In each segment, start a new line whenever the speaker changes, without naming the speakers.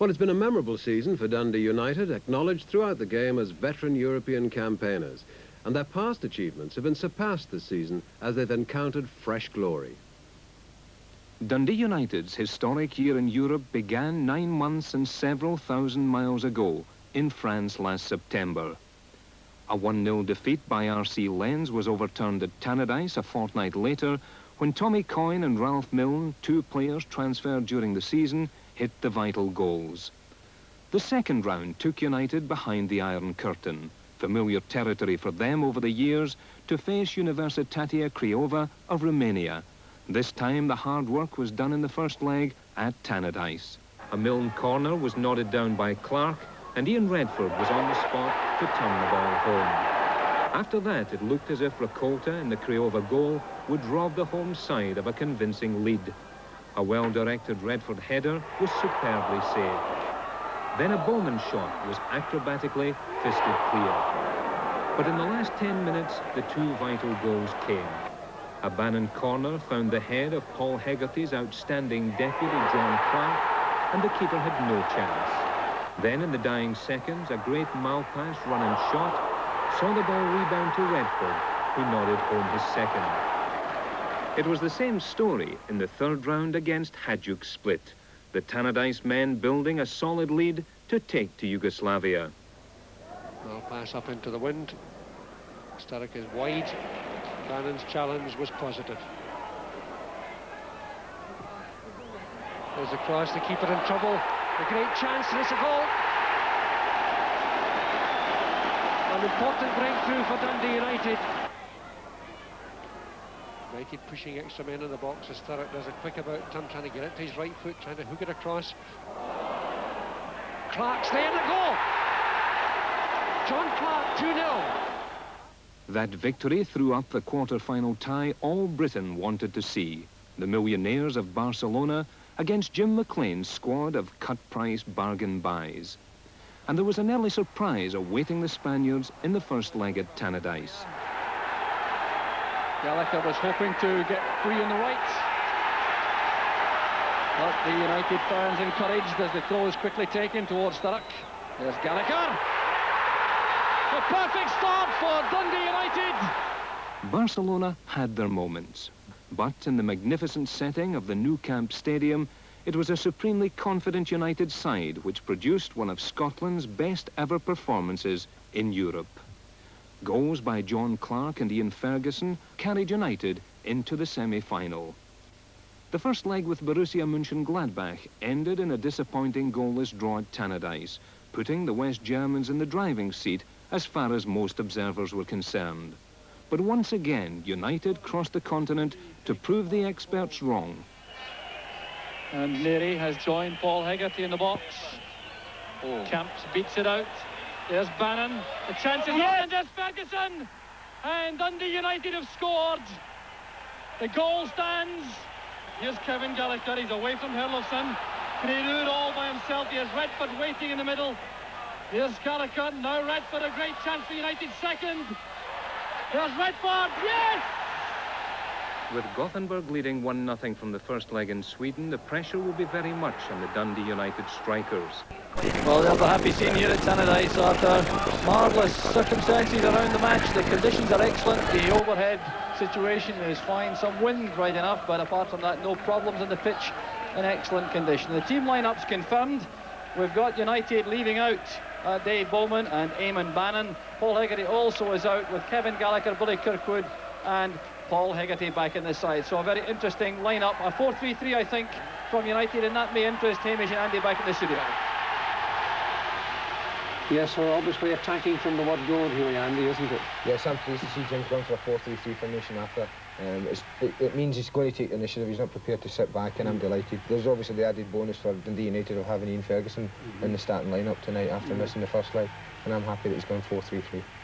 Well, it's been a memorable season for Dundee United, acknowledged throughout the game as veteran European campaigners. And their past achievements have been surpassed this season as they've encountered fresh glory.
Dundee United's historic year in Europe began 9 months and several thousand miles ago in France last September. A 1-0 defeat by RC Lens was overturned at Tannadice a fortnight later when Tommy Coyne and Ralph Milne, 2 players transferred during the season, hit the vital goals. The second round took United behind the Iron Curtain, familiar territory for them over the years, to face Universitatea Craiova of Romania. This time the hard work was done in the first leg at Tannadice. A Milne corner was nodded down by Clark, and Ian Redford was on the spot to turn the ball home. After that, it looked as if Rakolta in the Craiova goal would rob the home side of a convincing lead. A well-directed Redford header was superbly saved. Then a Bowman shot was acrobatically fisted clear. But in the last 10 minutes, the 2 vital goals came. A Bannon corner found the head of Paul Hegarty's outstanding deputy John Clark, and the keeper had no chance. Then in the dying seconds, a great Malpass run and shot saw the ball rebound to Redford, who nodded home his second. It was the same story in the third round against Hajduk Split, the Tannadice men building a solid lead to take to Yugoslavia.
Well, pass up into the wind. Sturrock is wide. Bannon's challenge was positive. There's a cross, the keeper in trouble. A great chance, and it's a goal. An important breakthrough for Dundee United. United pushing extra men in the box as Sturrock does a quick about turn, trying to get it to his right foot, trying to hook it across. Clark's there, and a goal! John Clark, 2-0.
That victory threw up the quarter-final tie all Britain wanted to see. The millionaires of Barcelona against Jim McLean's squad of cut-price bargain buys. And there was an early surprise awaiting the Spaniards in the first leg at Tannadice.
Gallagher was hoping to get free on the right, but the United fans encouraged as the throw is quickly taken towards Sturrock. There's Gallagher. A perfect start for Dundee United.
Barcelona had their moments, but in the magnificent setting of the Nou Camp Stadium, it was a supremely confident United side which produced one of Scotland's best ever performances in Europe. Goals by John Clark and Ian Ferguson carried United into the semi-final. The first leg with Borussia Mönchengladbach ended in a disappointing goalless draw at Tannadice, putting the West Germans in the driving seat as far as most observers were concerned. But once again, United crossed the continent to prove the experts wrong.
And Neri has joined Paul Hegarty in the box. Camps beats it out. There's Bannon. The chance is on, and there's Ferguson. And Dundee United have scored. The goal stands. Here's Kevin Gallagher. He's away from Herlofsson. Can he do it all by himself? He has Redford waiting in the middle. Here's Gallagher. Now Redford, a great chance for United second. There's Redford. Yes!
With Gothenburg leading 1-0 from the first leg in Sweden, the pressure will be very much on the Dundee United strikers.
Well, they'll be happy seeing here at Tannadice after marvellous circumstances around the match. The conditions are excellent. The overhead situation is fine. Some wind right enough, but apart from that, no problems on the pitch. In excellent condition. The team lineup's confirmed. We've got United leaving out Dave Bowman and Eamon Bannon. Paul Hegarty also is out, with Kevin Gallagher, Billy Kirkwood and Paul Hegarty back in the side. So a very interesting lineup. A 4-3-3, I think, from United, and that may interest Hamish and Andy back in the studio.
Yes, we're obviously attacking from the word go here, Andy, isn't it?
Yes, I'm pleased to see Jim going for a 4-3-3 formation after. It means he's going to take the initiative. He's not prepared to sit back, and I'm delighted. There's obviously the added bonus for Dundee United of having Ian Ferguson in the starting lineup tonight after missing the first leg, and I'm happy that he's going 4-3-3.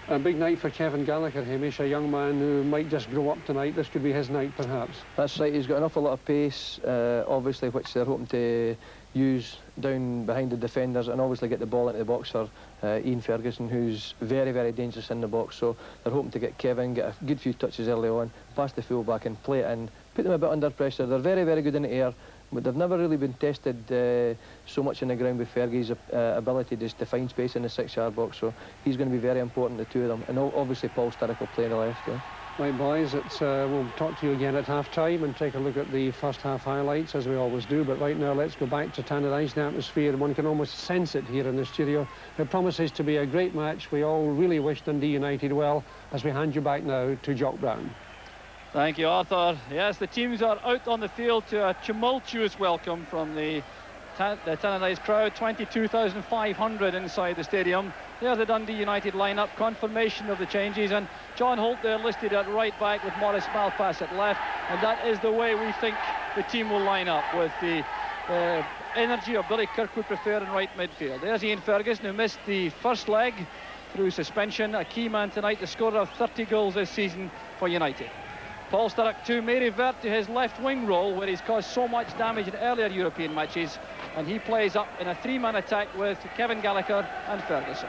A big night for Kevin Gallagher, Hamish, a young man who might just grow up tonight. This could be his night, perhaps.
That's right. He's got an awful lot of pace, obviously, which they're hoping to use down behind the defenders, and obviously get the ball into the box for Ian Ferguson, who's very, very dangerous in the box. So they're hoping to get Kevin, get a good few touches early on, pass the full-back and play it in, put them a bit under pressure. They're very, very good in the air, but they've never really been tested so much in the ground with Fergie's ability just to find space in the 6-yard box. So he's going to be very important, the two of them, and obviously Paul Sturrock will play on the left. Yeah.
Right, boys, we'll talk to you again at half-time and take a look at the first half highlights, as we always do. But right now, let's go back to Tannadice. The atmosphere, and one can almost sense it here in the studio. It promises to be a great match. We all really wish Dundee United well, as we hand you back now to Jock Brown.
Thank you, Arthur. Yes, the teams are out on the field to a tumultuous welcome from the Tannadice crowd, 22,500 inside the stadium. There's the Dundee United lineup, confirmation of the changes, and John Holt there listed at right back with Maurice Malpass at left, and that is the way we think the team will line up, with the energy of Billy Kirkwood preferred in right midfield. There's Ian Ferguson, who missed the first leg through suspension, a key man tonight, the scorer of 30 goals this season for United. Paul Sturrock too may revert to his left wing role, where he's caused so much damage in earlier European matches, and he plays up in a 3-man attack with Kevin Gallagher and Ferguson.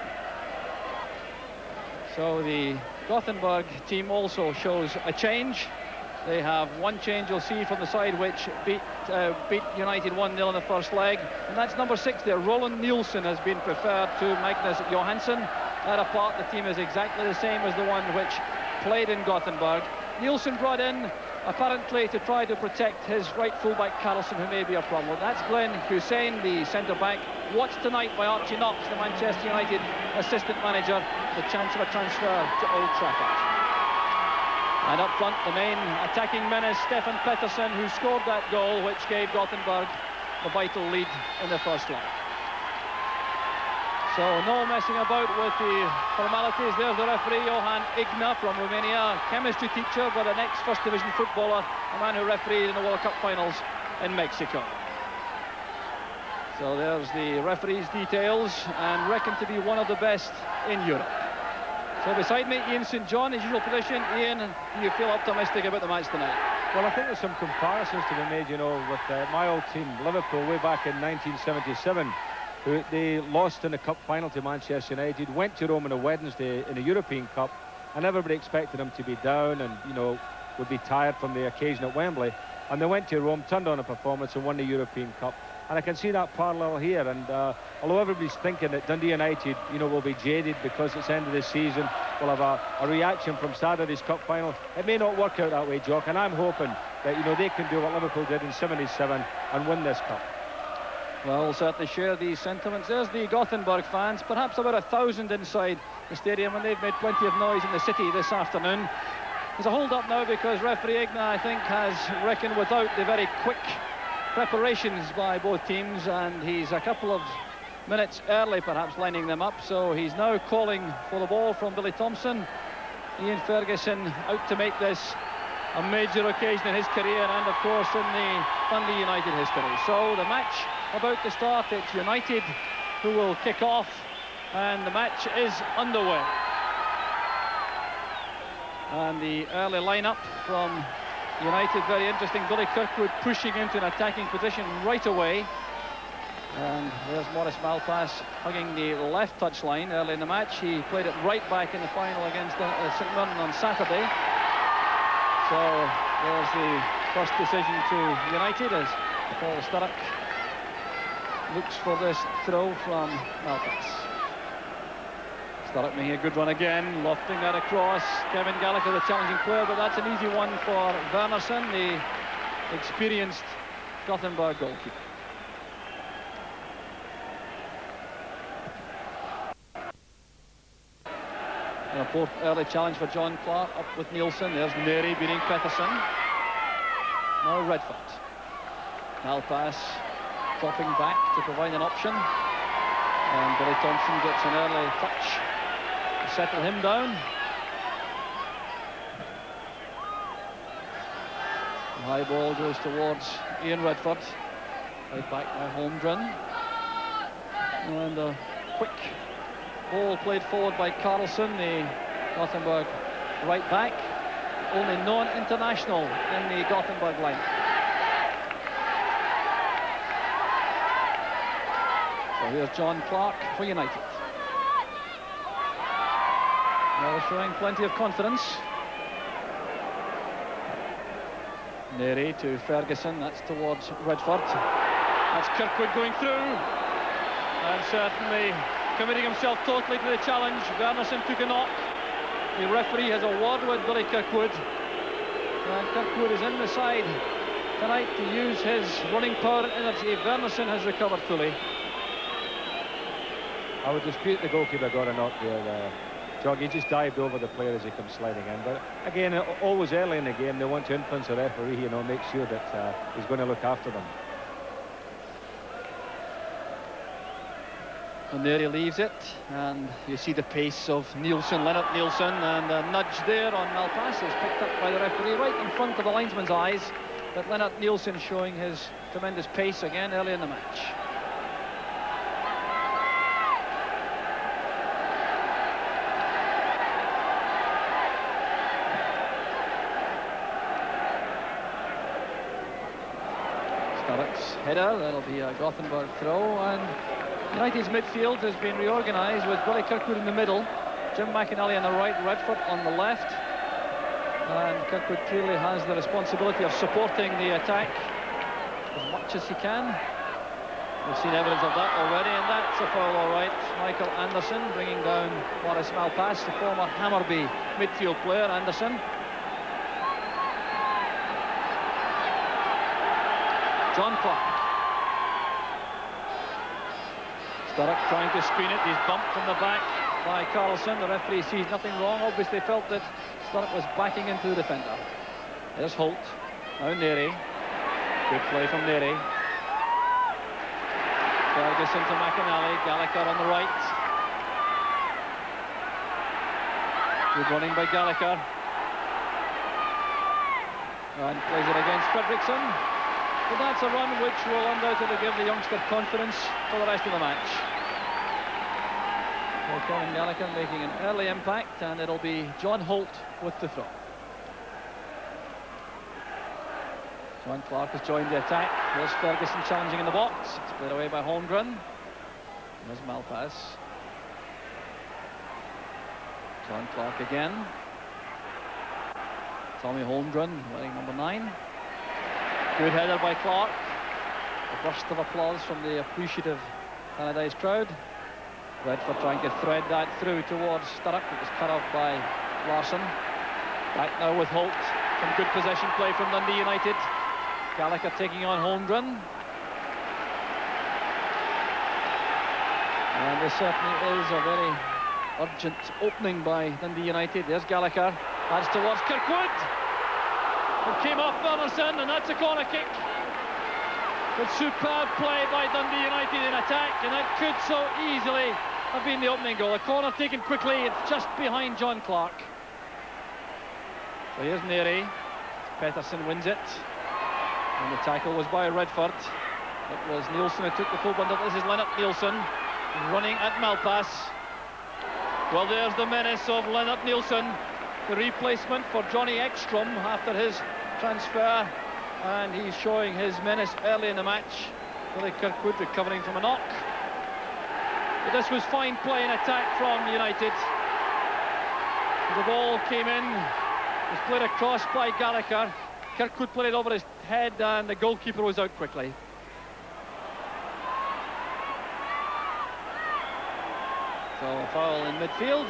So the Gothenburg team also shows a change. They have one change you'll see from the side, which beat United 1-0 in the first leg, and that's number 6 there. Roland Nielsen has been preferred to Magnus Johansson. That apart, the team is exactly the same as the one which played in Gothenburg. Nielsen brought in apparently to try to protect his right fullback Carlson, who may be a problem. That's Glenn Hussein, the centre-back, watched tonight by Archie Knox, the Manchester United assistant manager, the chance of a transfer to Old Trafford. And up front, the main attacking menace, Stefan Pettersson, who scored that goal which gave Gothenburg the vital lead in the first leg. So no messing about with the formalities. There's the referee, Johan Igna from Romania, chemistry teacher, but an ex-First Division footballer, a man who refereed in the World Cup finals in Mexico. So there's the referee's details, and reckoned to be one of the best in Europe. So beside me, Ian St John, his usual position. Ian, do you feel optimistic about the match tonight?
Well, I think there's some comparisons to be made, you know, with my old team, Liverpool, way back in 1977. They lost in the cup final to Manchester United, went to Rome on a Wednesday in the European Cup, and everybody expected them to be down and, you know, would be tired from the occasion at Wembley. And they went to Rome, turned on a performance and won the European Cup. And I can see that parallel here. And although everybody's thinking that Dundee United, you know, will be jaded because it's the end of the season, we'll have a reaction from Saturday's cup final, it may not work out that way, Jock. And I'm hoping that, you know, they can do what Liverpool did in '77 and win this cup.
Well, we'll certainly share these sentiments. There's the Gothenburg fans, perhaps about 1,000 inside the stadium, and they've made plenty of noise in the city this afternoon. There's a hold-up now because referee Igna, I think, has reckoned without the very quick preparations by both teams, and he's a couple of minutes early, perhaps, lining them up. So he's now calling for the ball from Billy Thompson. Ian Ferguson out to make this a major occasion in his career, and of course in the Dundee United history. So the match about to start. It's United who will kick off, and the match is underway. And the early lineup from United, very interesting. Billy Kirkwood pushing into an attacking position right away. And there's Maurice Malpass hugging the left touchline early in the match. He played it right back in the final against St Mirren on Saturday. So there's the first decision to United as Paul Sturrock looks for this throw from Malpass. Sturrock making a good run again, lofting that across. Kevin Gallagher, the challenging player, but that's an easy one for Wernersson, the experienced Gothenburg goalkeeper. And a fourth early challenge for John Clark, up with Nielsen. There's Neri beating Pettersson. Now Redford. Malpass dropping back to provide an option, and Billy Thompson gets an early touch to settle him down. The high ball goes towards Ian Redford, right back by Holmgren, and a quick ball played forward by Carlson, the Gothenburg right back, only non-international in the Gothenburg line. So here's John Clark for United. Well, showing plenty of confidence. Neri to Ferguson, that's towards Redford. That's Kirkwood going through, and certainly committing himself totally to the challenge. Wernerson took a knock. The referee has a word with Billy Kirkwood, and Kirkwood is in the side tonight to use his running power and energy. Wernerson has recovered fully.
I would dispute the goalkeeper got a knock there. Jog, he just dived over the player as he comes sliding in. But again, always early in the game, they want to influence the referee, you know, make sure that he's going to look after them.
And there he leaves it, and you see the pace of Nielsen, Lennart Nielsen, and a nudge there on Malpass is picked up by the referee right in front of the linesman's eyes. But Lennart Nielsen showing his tremendous pace again early in the match. Sturrock's header, that'll be a Gothenburg throw, and United's midfield has been reorganised with Billy Kirkwood in the middle, Jim McInally on the right, Redford on the left, and Kirkwood clearly has the responsibility of supporting the attack as much as he can. We've seen evidence of that already, and that's a foul, all right. Michael Anderson bringing down Boris Malpass, the former Hammarby midfield player. Anderson. John Clark. Sturrock trying to screen it. He's bumped from the back by Carlson. The referee sees nothing wrong. Obviously felt that Sturrock was backing into the defender. There's Holt. Now Neri. Good play from Neri. Ferguson to McInally. Gallagher on the right. Good running by Gallagher. And plays it against Fredriksson. But that's a run which will undoubtedly give the youngster confidence for the rest of the match. Well, Colin Gallagher making an early impact, and it'll be John Holt with the throw. John Clark has joined the attack. There's Ferguson challenging in the box. It's played away by Holmgren. There's Malpass. John Clark again. Tommy Holmgren wearing number 9. Good header by Clark. A burst of applause from the appreciative Tannadice crowd. Redford trying to thread that through towards Sturrock. It was cut off by Larsson. Back now with Holt. Some good possession play from Dundee United. Gallagher taking on Holmgren. And this certainly is a very urgent opening by Dundee United. There's Gallagher. That's towards Kirkwood. It came off Wernerson, and that's a corner kick. But superb play by Dundee United in attack, and that could so easily have been the opening goal. A corner taken quickly, it's just behind John Clark. So here's Neri. Pettersson wins it. And the tackle was by Redford. It was Nielsen who took the full bundle. This is Lennart Nielsen running at Malpass. Well, there's the menace of Lennart Nielsen, the replacement for Johnny Ekstrom after his transfer, and he's showing his menace early in the match. Billy Kirkwood recovering from a knock. But this was fine play and attack from United. The ball came in, was played across by Gallagher. Kirkwood played it over his head, and the goalkeeper was out quickly. So a foul in midfield.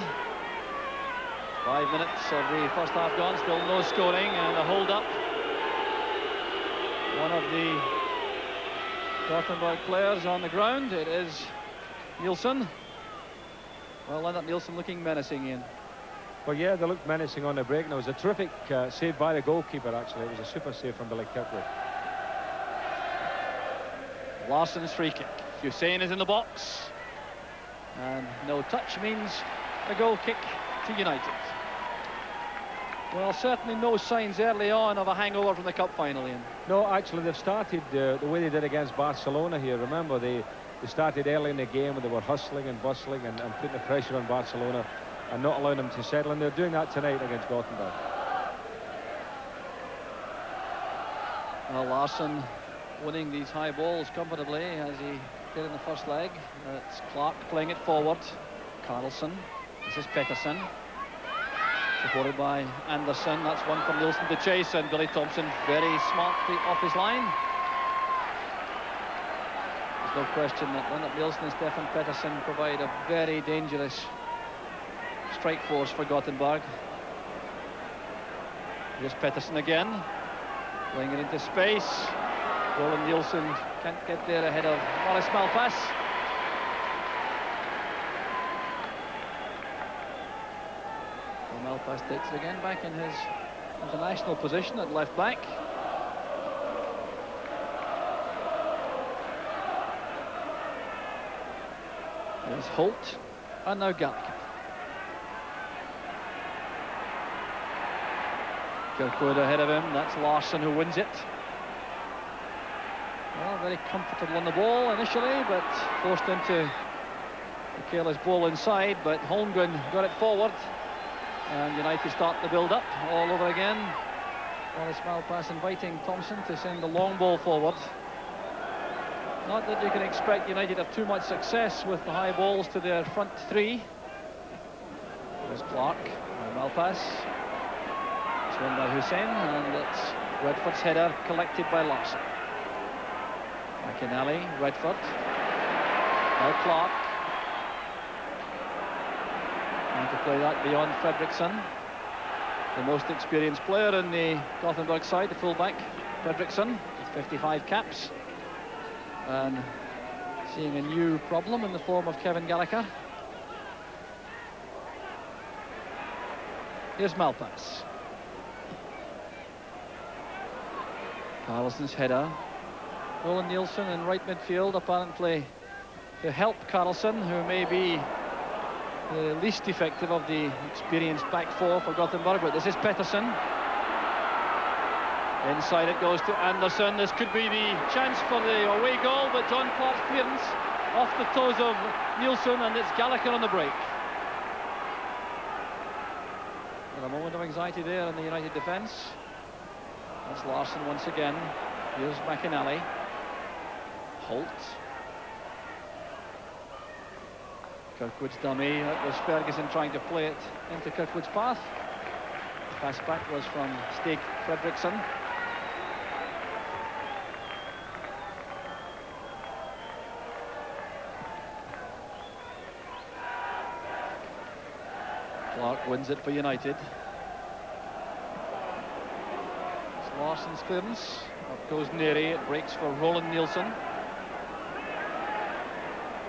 5 minutes of the first half gone, still no scoring, and a hold-up. One of the Gothenburg players on the ground. It is Nielsen. Well, Lennart Nielsen looking menacing, Ian.
Well, yeah, they looked menacing on the break, and it was a terrific save by the goalkeeper, actually. It was a super save from Billy Kirkwood.
Larsson's free kick. Hussein is in the box. And no touch means a goal kick to United. Well, certainly no signs early on of a hangover from the cup final, Ian.
No, actually, they've started the way they did against Barcelona here. Remember, they started early in the game, and they were hustling and bustling and putting the pressure on Barcelona and not allowing them to settle, and they're doing that tonight against Gothenburg.
Well, Larsson winning these high balls comfortably as he did in the first leg. It's Clark playing it forward. Carlson. This is Pettersson. Supported by Anderson. That's one for Nielsen to chase, and Billy Thompson very smartly off his line. There's no question that Lennart Nielsen and Stefan Pettersson provide a very dangerous strike force for Gothenburg. Here's Pettersson again, playing it into space. Roland Nielsen can't get there ahead of Morris Malpass. Well, Malpass takes it again back in his international position at left back. There's Holt, and now Gallagher. Kirkwood ahead of him, that's Larsson who wins it. Well, very comfortable on the ball initially, but forced into a careless ball inside, but Holmgren got it forward, and United start the build-up all over again. Morris Malpass inviting Thompson to send the long ball forward. Not that you can expect United have too much success with the high balls to their front three. There's Clark, Malpass. It's won by Hussein, and it's Redford's header collected by Larsson. McInally, Redford. Now Clark. Trying to play that beyond Fredriksson. The most experienced player in the Gothenburg side, the fullback, Fredriksson, with 55 caps. And seeing a new problem in the form of Kevin Gallagher. Here's Malpass. Carlsson's header. Roland Nielsen in right midfield, apparently to help Carlsson, who may be the least effective of the experienced back four for Gothenburg, but this is Pettersson. Inside it goes to Anderson. This could be the chance for the away goal, but John Clark's clearance off the toes of Nielsen, and it's Gallagher on the break. And a moment of anxiety there in the United defence. That's Larsson once again. Here's McInally. Holt. Kirkwood's dummy. That was Ferguson trying to play it into Kirkwood's path. Pass back was from Stig Fredriksson. Clark wins it for United. It's Larsson's clearance. Up goes Neri. It breaks for Roland Nielsen.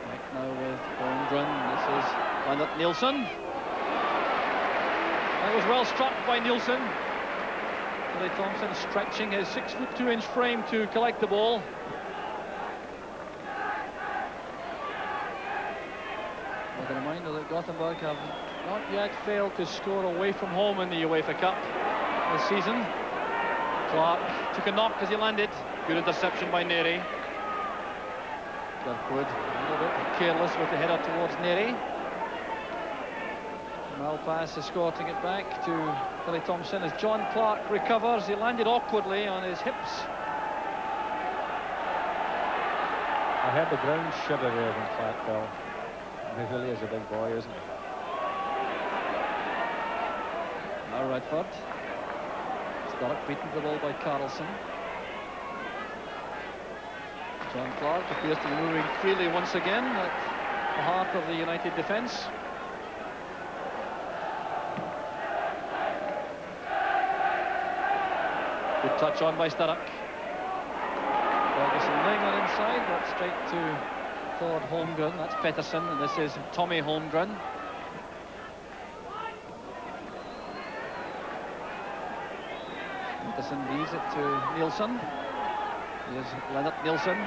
Back now with Holmgren. This is Lennart Nielsen. That was well struck by Nielsen. Billy Thompson stretching his 6'2" frame to collect the ball. With a reminder that Gothenburg have not yet failed to score away from home in the UEFA Cup this season. Clark took a knock as he landed. Good interception by Neri. Kirkwood a little bit careless with the header towards Neri. Malpass escorting it back to Billy Thompson as John Clark recovers. He landed awkwardly on his hips.
I heard the ground shudder there when Clark fell. He really is a big boy, isn't he?
Now Redford. Stark beaten the ball by Carlsson. John Clark appears to be moving freely once again at the heart of the United defence. Good touch on by Stark. Ferguson laying on inside, but straight to Thord Holmgren. That's Pettersson, and this is Tommy Holmgren. Pettersson leaves it to Nielsen. Here's Lennart Nielsen.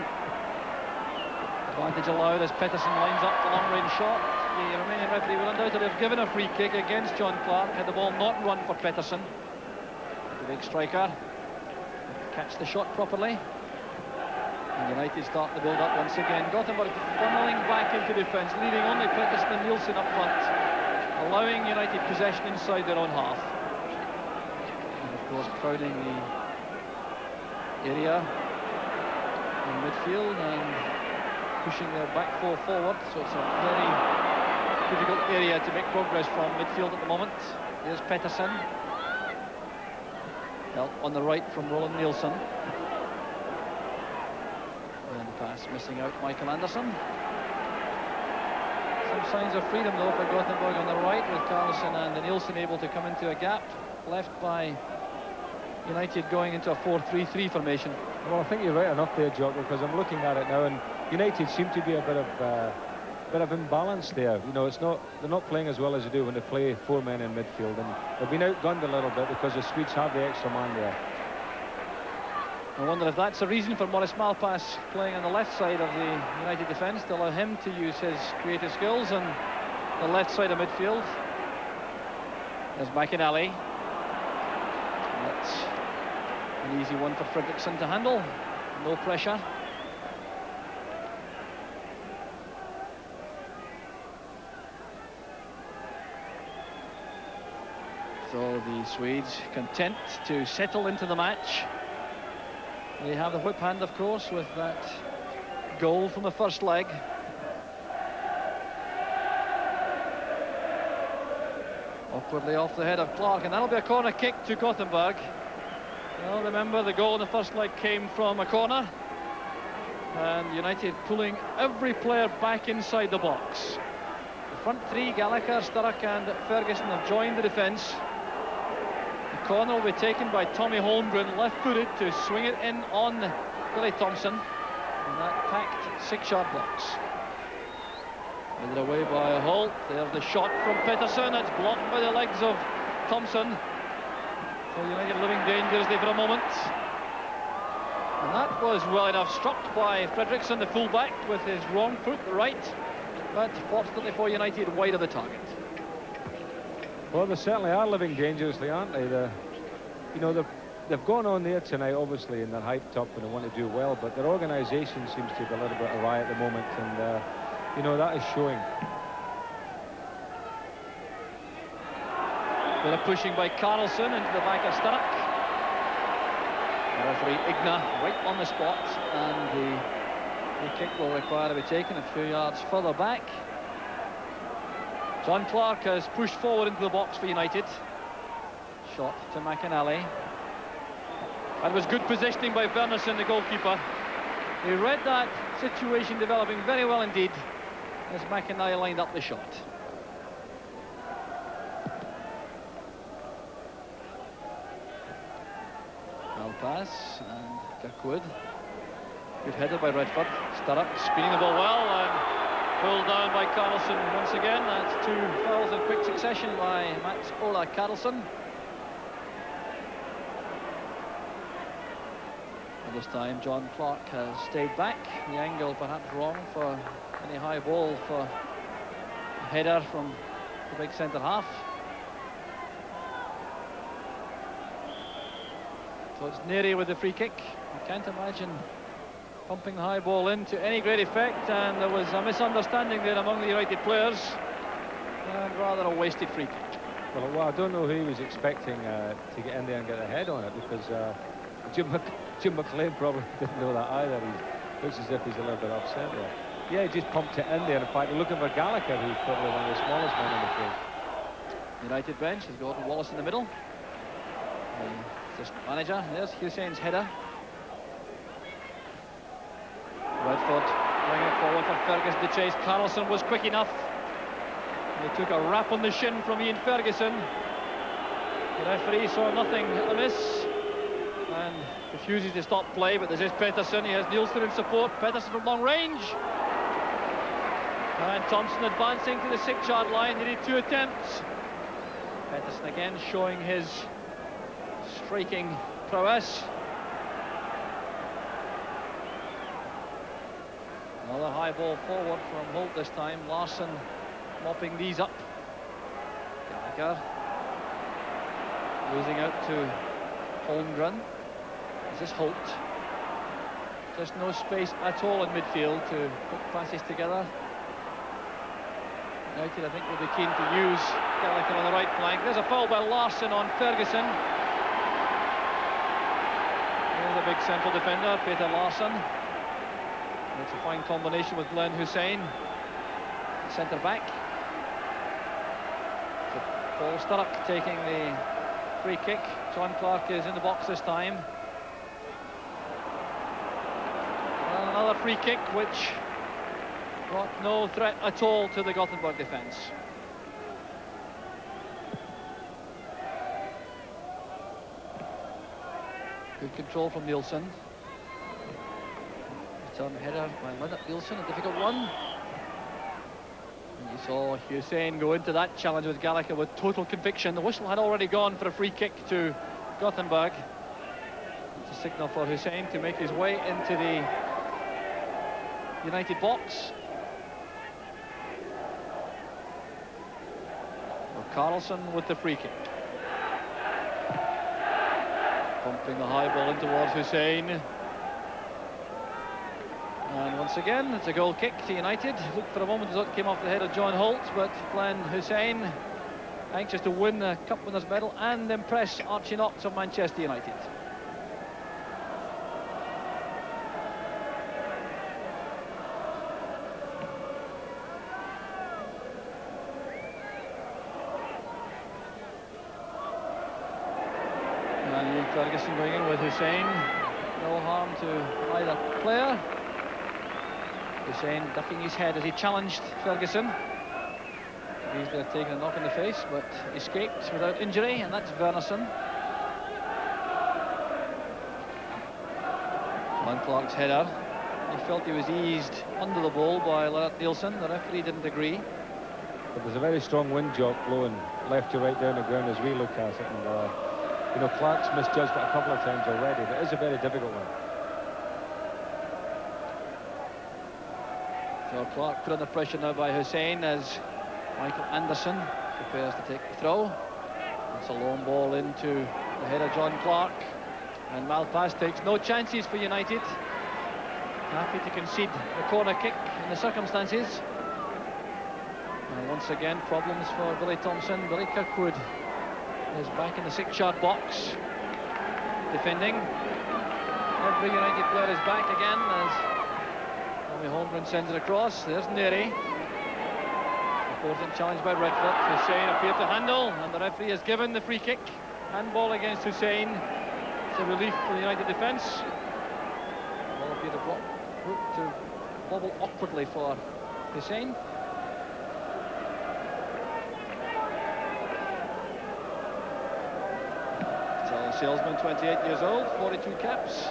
Advantage allowed as Pettersson lines up the long-range shot. The Romanian referee will undoubtedly have given a free kick against John Clark had the ball not run for Pettersson. The big striker catch the shot properly. And United start the build-up once again. Gothenburg funneling back into defence, leaving only Pettersson and Nielsen up front, allowing United possession inside their own half. And of course crowding the area in midfield and pushing their back four forward, so it's a very difficult area to make progress from midfield at the moment. Here's Pettersson. Help on the right from Roland Nielsen. And the pass missing out, Michael Anderson. Some signs of freedom though for Gothenburg on the right, with Carlson and Nielsen able to come into a gap left by United going into a 4-3-3 formation.
Well, I think you're right enough there, Jock, because I'm looking at it now, and United seem to be a bit of imbalance there. You know, they're not playing as well as they do when they play 4 men in midfield, and they've been outgunned a little bit because the Swedes have the extra man there.
I wonder if that's a reason for Maurice Malpass playing on the left side of the United defence, to allow him to use his creative skills on the left side of midfield. There's McInally. That's an easy one for Fredriksson to handle. No pressure. So the Swedes content to settle into the match. They have the whip hand, of course, with that goal from the first leg. Awkwardly off the head of Clark, and that'll be a corner kick to Gothenburg. Well, remember, the goal in the first leg came from a corner, and United pulling every player back inside the box. The front three, Gallagher, Sturrock and Ferguson, have joined the defence. The corner will be taken by Tommy Holmgren, left-footed, to swing it in on Billy Thompson, and that packed 6-yard box. Headed away by Holt. There's the shot from Pettersson. It's blocked by the legs of Thompson. So United living dangerously for a moment. And that was well enough struck by Fredriksson, the fullback, with his wrong foot, the right. But fortunately for United, wide of the target.
Well, they certainly are living dangerously, aren't they? You know, they've gone on there tonight, obviously, and they're hyped up and they want to do well, but their organisation seems to be a little bit awry at the moment, and you know, that is showing.
Bit of pushing by Carlson into the back of Sturrock. Referee Igna right on the spot, and the free kick will require to be taken a few yards further back. John Clark has pushed forward into the box for United. Shot to McInally. That was good positioning by Wernerson, the goalkeeper. He read that situation developing very well indeed as McInally lined up the shot. Pass and Kirkwood. Good header by Redford. Sturrock spinning the ball well and pulled down by Carlson once again. That's 2 fouls in quick succession by Mats Ola Carlson. And this time John Clark has stayed back. The angle perhaps wrong for any high ball for a header from the big centre half. So it's Neri with the free kick. I can't imagine pumping the high ball in to any great effect, and there was a misunderstanding there among the United players, and rather a wasted free kick.
Well, I don't know who he was expecting to get in there and get a head on it, because Jim McLean probably didn't know that either. He looks as if he's a little bit upset there. Yeah, he just pumped it in there. In fact, looking for Gallagher, who's probably one of the smallest men in the field.
United bench has Gordon Wallace in the middle. Assistant manager, there's Hussein's header. Redford bringing it forward for Ferguson to chase. Carlson was quick enough. He took a rap on the shin from Ian Ferguson. The referee saw nothing amiss and refuses to stop play, but this is Pettersson. He has Nielsen in support. Pettersson from long range. And Thompson advancing to the 6-yard line. He needed 2 attempts. Pettersson again showing his striking prowess. Another high ball forward from Holt this time. Larsson mopping these up. Gallagher losing out to Holmgren. This is Holt. Just no space at all in midfield to put passes together. United, I think, will be keen to use Gallagher on the right flank. There's a foul by Larsson on Ferguson. There's a big central defender, Peter Larsson. It's a fine combination with Glenn Hussein, centre back. So Paul Sturrock taking the free kick. John Clark is in the box this time. And another free kick which brought no threat at all to the Gothenburg defence. Good control from Nielsen. Return header by Lennart Nielsen, a difficult one. And you saw Hussein go into that challenge with Gallagher with total conviction. The whistle had already gone for a free kick to Gothenburg. It's a signal for Hussein to make his way into the United box. Carlson with the free kick. Pumping the high ball in towards Hussein. And once again, it's a goal kick to United. Looked for a moment as it came off the head of John Holt, but Glenn Hussein, anxious to win a Cup Winners' Medal and impress Archie Knox of Manchester United. Ferguson going in with Hussein. No harm to either player. Hussein ducking his head as he challenged Ferguson. Easily have taken a knock in the face, but escaped without injury, and that's Wernerson. John Clark's header. He felt he was eased under the ball by Lennart Nielsen. The referee didn't agree.
But there's a very strong wind jock blowing left to right down the ground as we look at it, and you know, Clark's misjudged it a couple of times already, but it's a very difficult one.
So Clark put under pressure now by Hussein as Michael Anderson prepares to take the throw. It's a long ball into the head of John Clark, and Malpass takes no chances for United. Happy to concede the corner kick in the circumstances. And once again, problems for Billy Thompson. Billy Kirkwood is back in the 6-yard box, defending. Every United player is back again as Tommy Holmgren sends it across. There's Neri. Important challenge by Redford. Hussein appeared to handle, and the referee has given the free kick. Handball against Hussein. It's a relief for the United defence. Ball appeared to bobble awkwardly for Hussein. Salesman, 28 years old, 42 caps,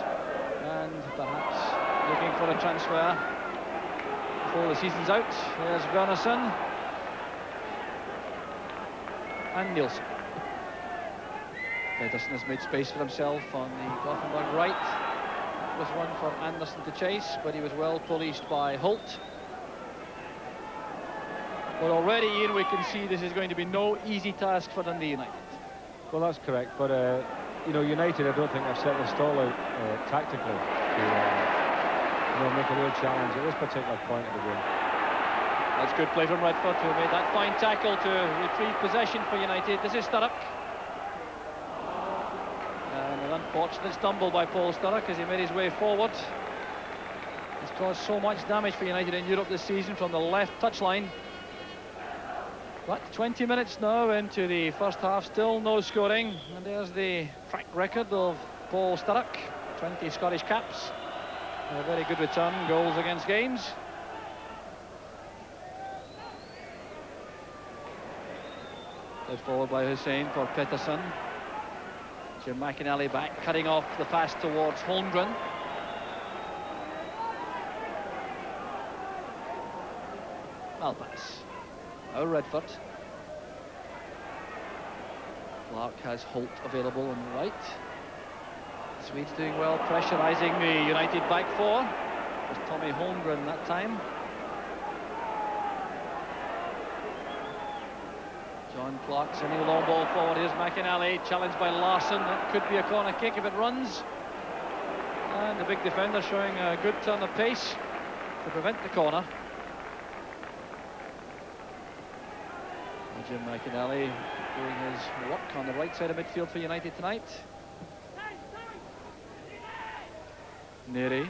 and perhaps looking for a transfer before the season's out. There's Wernerson and Nielsen. Pedersen has made space for himself on the Gothenburg right. That was one for Anderson to chase, but he was well policed by Holt. But already, Ian, we can see this is going to be no easy task for Dundee United.
Well, that's correct, but you know, United, I don't think have set the stall out tactically to you know, make a real challenge at this particular point of the game.
That's good play from Redford, who made that fine tackle to retrieve possession for United. This is Sturrock. And an unfortunate stumble by Paul Sturrock as he made his way forward. He's caused so much damage for United in Europe this season from the left touchline. But 20 minutes now into the first half, still no scoring. And there's the track record of Paul Sturrock, 20 Scottish caps. And a very good return, goals against games. Played forward by Hussein for Pettersson. Jim McInally back, cutting off the pass towards Holmgren. Malpass. Now Redford. Clark has Holt available on the right. The Swedes doing well, pressurising the United back four. It was Tommy Holmgren that time. John Clark sending a long ball forward. Here's McInally, challenged by Larsson. That could be a corner kick if it runs. And the big defender showing a good turn of pace to prevent the corner. Jim McInally doing his work on the right side of midfield for United tonight. Neri.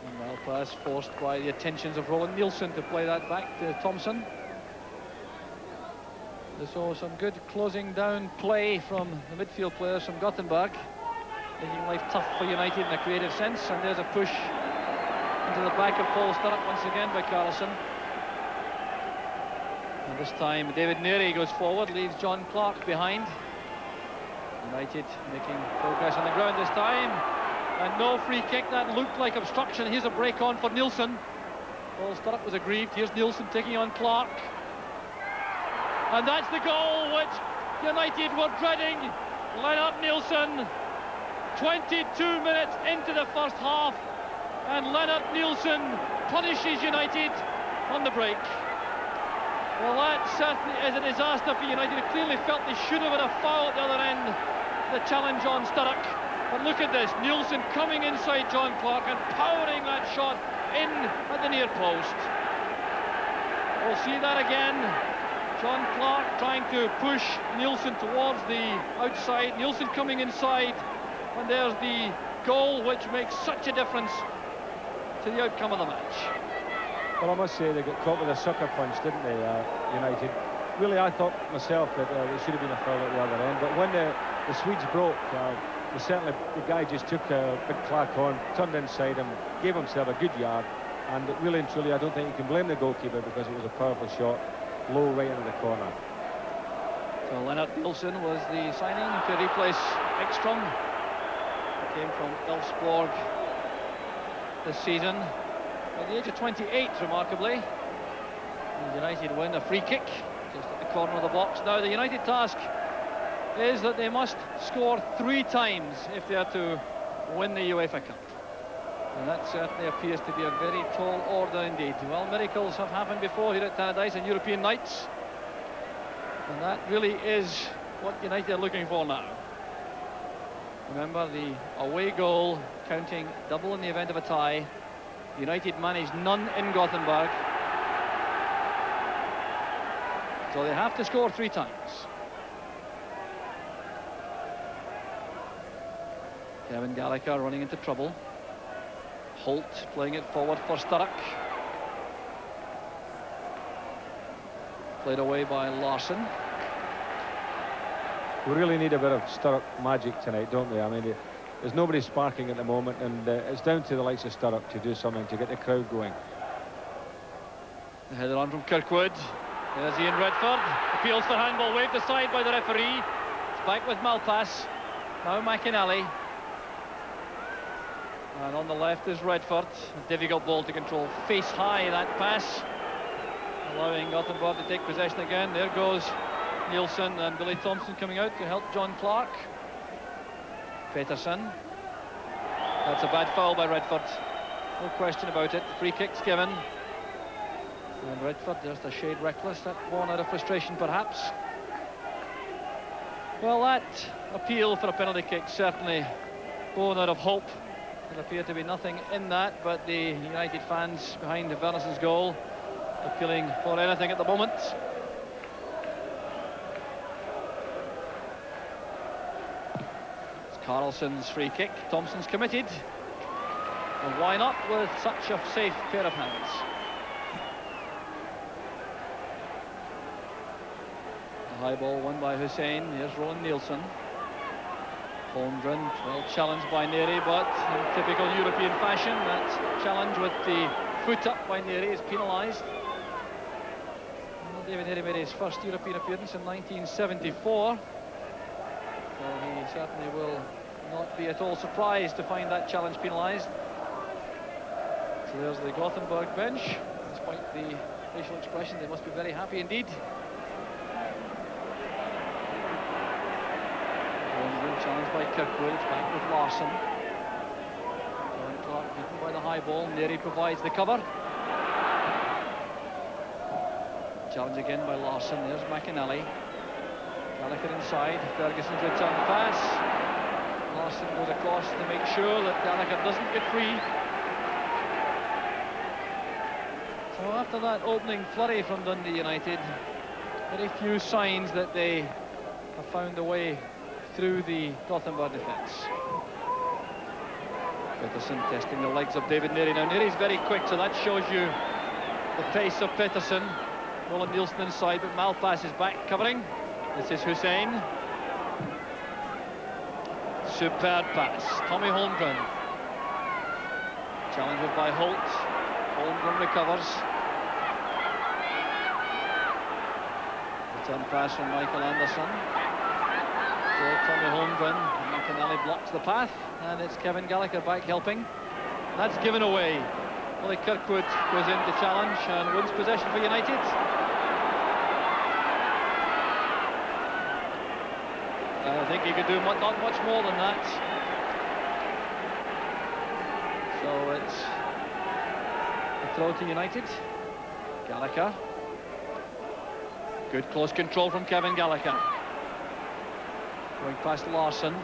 And Malpass forced by the attentions of Roland Nielsen to play that back to Thompson. So some good closing down play from the midfield players from Gothenburg, making life tough for United in a creative sense. And there's a push into the back of Paul Sturrock once again by Carlson. And this time David Neary goes forward, leaves John Clark behind. United making progress on the ground this time. And no free kick. That looked like obstruction. Here's a break on for Nielsen. Paul Sturrock was aggrieved. Here's Nielsen taking on Clark. And that's the goal which United were dreading. Lennart Nielsen, 22 minutes into the first half, and Lennart Nielsen punishes United on the break. Well, that certainly is a disaster for United. It clearly felt they should have had a foul at the other end, the challenge on Sturrock. But look at this, Nielsen coming inside John Clark and powering that shot in at the near post. We'll see that again. John Clark trying to push Nielsen towards the outside. Nielsen coming inside. And there's the goal which makes such a difference to the outcome of the match.
Well, I must say they got caught with a sucker punch, didn't they, United? Really, I thought myself that there should have been a foul at the other end. But when the Swedes broke, the guy just took a big clack on, turned inside him, gave himself a good yard. And really and truly, I don't think you can blame the goalkeeper because it was a powerful shot. Low right into the corner.
So Lennart Nielsen was the signing to replace Ekstrom. He came from Elfsborg this season at the age of 28, remarkably. And United win a free kick just at the corner of the box. Now the United task is that they must score 3 times if they are to win the UEFA Cup. And that certainly appears to be a very tall order indeed. Well, miracles have happened before here at Tannadice on European nights. And that really is what United are looking for now. Remember, the away goal counting double in the event of a tie. United managed none in Gothenburg. So they have to score 3 times. Kevin Gallagher running into trouble. Holt playing it forward for Sturrock. Played away by Larsson.
We really need a bit of Sturrock magic tonight, don't we? I mean, there's nobody sparking at the moment, and it's down to the likes of Sturrock to do something to get the crowd going.
The header on from Kirkwood. There's Ian Redford. Appeals for handball, waved aside by the referee. It's back with Malpass. Now McInally. And on the left is Redford. A difficult ball to control. Face high, that pass. Allowing Gothenburg to take possession again. There goes Nielsen and Billy Thompson coming out to help John Clark. Pettersson. That's a bad foul by Redford. No question about it. Free kick's given. And Redford just a shade reckless. That born out of frustration, perhaps. Well, that appeal for a penalty kick certainly born out of hope. There appeared to be nothing in that, but the United fans behind Wernersson's goal appealing for anything at the moment. It's Carlson's free kick. Thompson's committed. And why not with such a safe pair of hands? The high ball won by Hussein. Here's Roland Nielsen. Holmgren, well challenged by Neary, but in typical European fashion, that challenge with the foot up by Neary is penalised. Well, David Neary made his first European appearance in 1974, so he certainly will not be at all surprised to find that challenge penalised. So there's the Gothenburg bench. Despite the facial expression, they must be very happy indeed. Challenged by Kirkwood, it's back with Larsson. John Clark beaten by the high ball. Neary provides the cover. Challenge again by Larsson. There's McInally. Gallagher inside. Ferguson's return pass. Larsson goes across to make sure that Gallagher doesn't get free. So after that opening flurry from Dundee United, very few signs that they have found a way through the Gothenburg defence. Pettersson testing the legs of David Neary. Now Neary's very quick, so that shows you the pace of Pettersson. Roland Nielsen inside, but Malpass is back covering. This is Hussein. Superb pass. Tommy Holmgren. Challenged by Holt. Holmgren recovers. Return pass from Michael Anderson. So Tommy Holmgren. McInally blocks the path, and it's Kevin Gallagher back helping. That's given away. Willie Kirkwood goes in to challenge and wins possession for United. I think he could do not much more than that. So it's a throw to United. Gallagher. Good close control from Kevin Gallagher. Going past Larsson.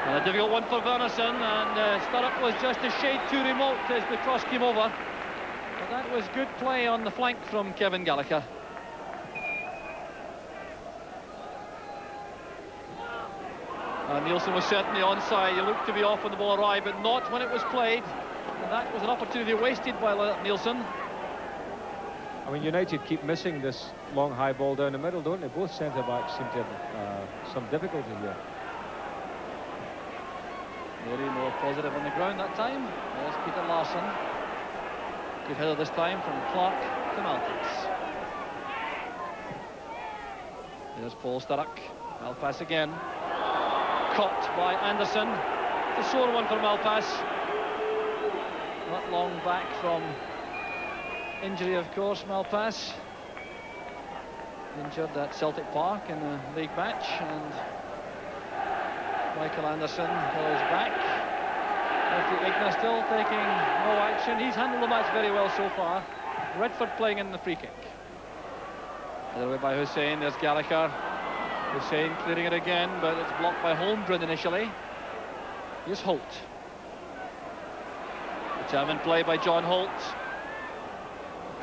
And a difficult one for Wernersson, and Sturrock was just a shade too remote as the cross came over. But that was good play on the flank from Kevin Gallagher. Nielsen was certainly onside. He looked to be off when the ball arrived, but not when it was played. And that was an opportunity wasted by Nielsen.
I mean, United keep missing this long high ball down the middle, don't they? Both centre-backs seem to have some difficulty here.
Very more positive on the ground that time. There's Peter Larsson. Good header this time from Clark to Malpass. There's Paul Sturrock. Malpass again. Caught by Anderson. It's a sore one for Malpass. Not long back from injury, of course, Malpass. Injured at Celtic Park in the league match, and Michael Anderson goes back. Alfie Igna still taking no action. He's handled the match very well so far. Redford playing in the free kick. Headed away by Hussein. There's Gallagher. Hussein clearing it again, but it's blocked by Holmgren initially. Here's Holt. Determined play by John Holt.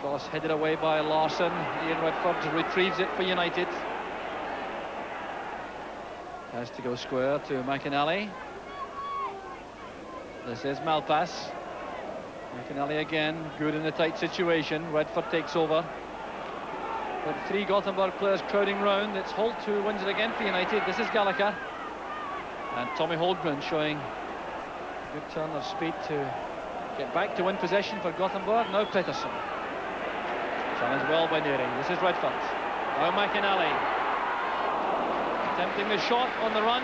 Cross headed away by Larsson. Ian Redford retrieves it for United. Has to go square to McInally. This is Malpass. McInally again, good in the tight situation. Redford takes over. With three Gothenburg players crowding round, it's Holt who wins it again for United. This is Gallagher. And Tommy Holmgren showing a good turn of speed to get back to win possession for Gothenburg. Now Pettersson. Challenged well by Neary. This is Redford. Now McInally. Attempting the shot on the run.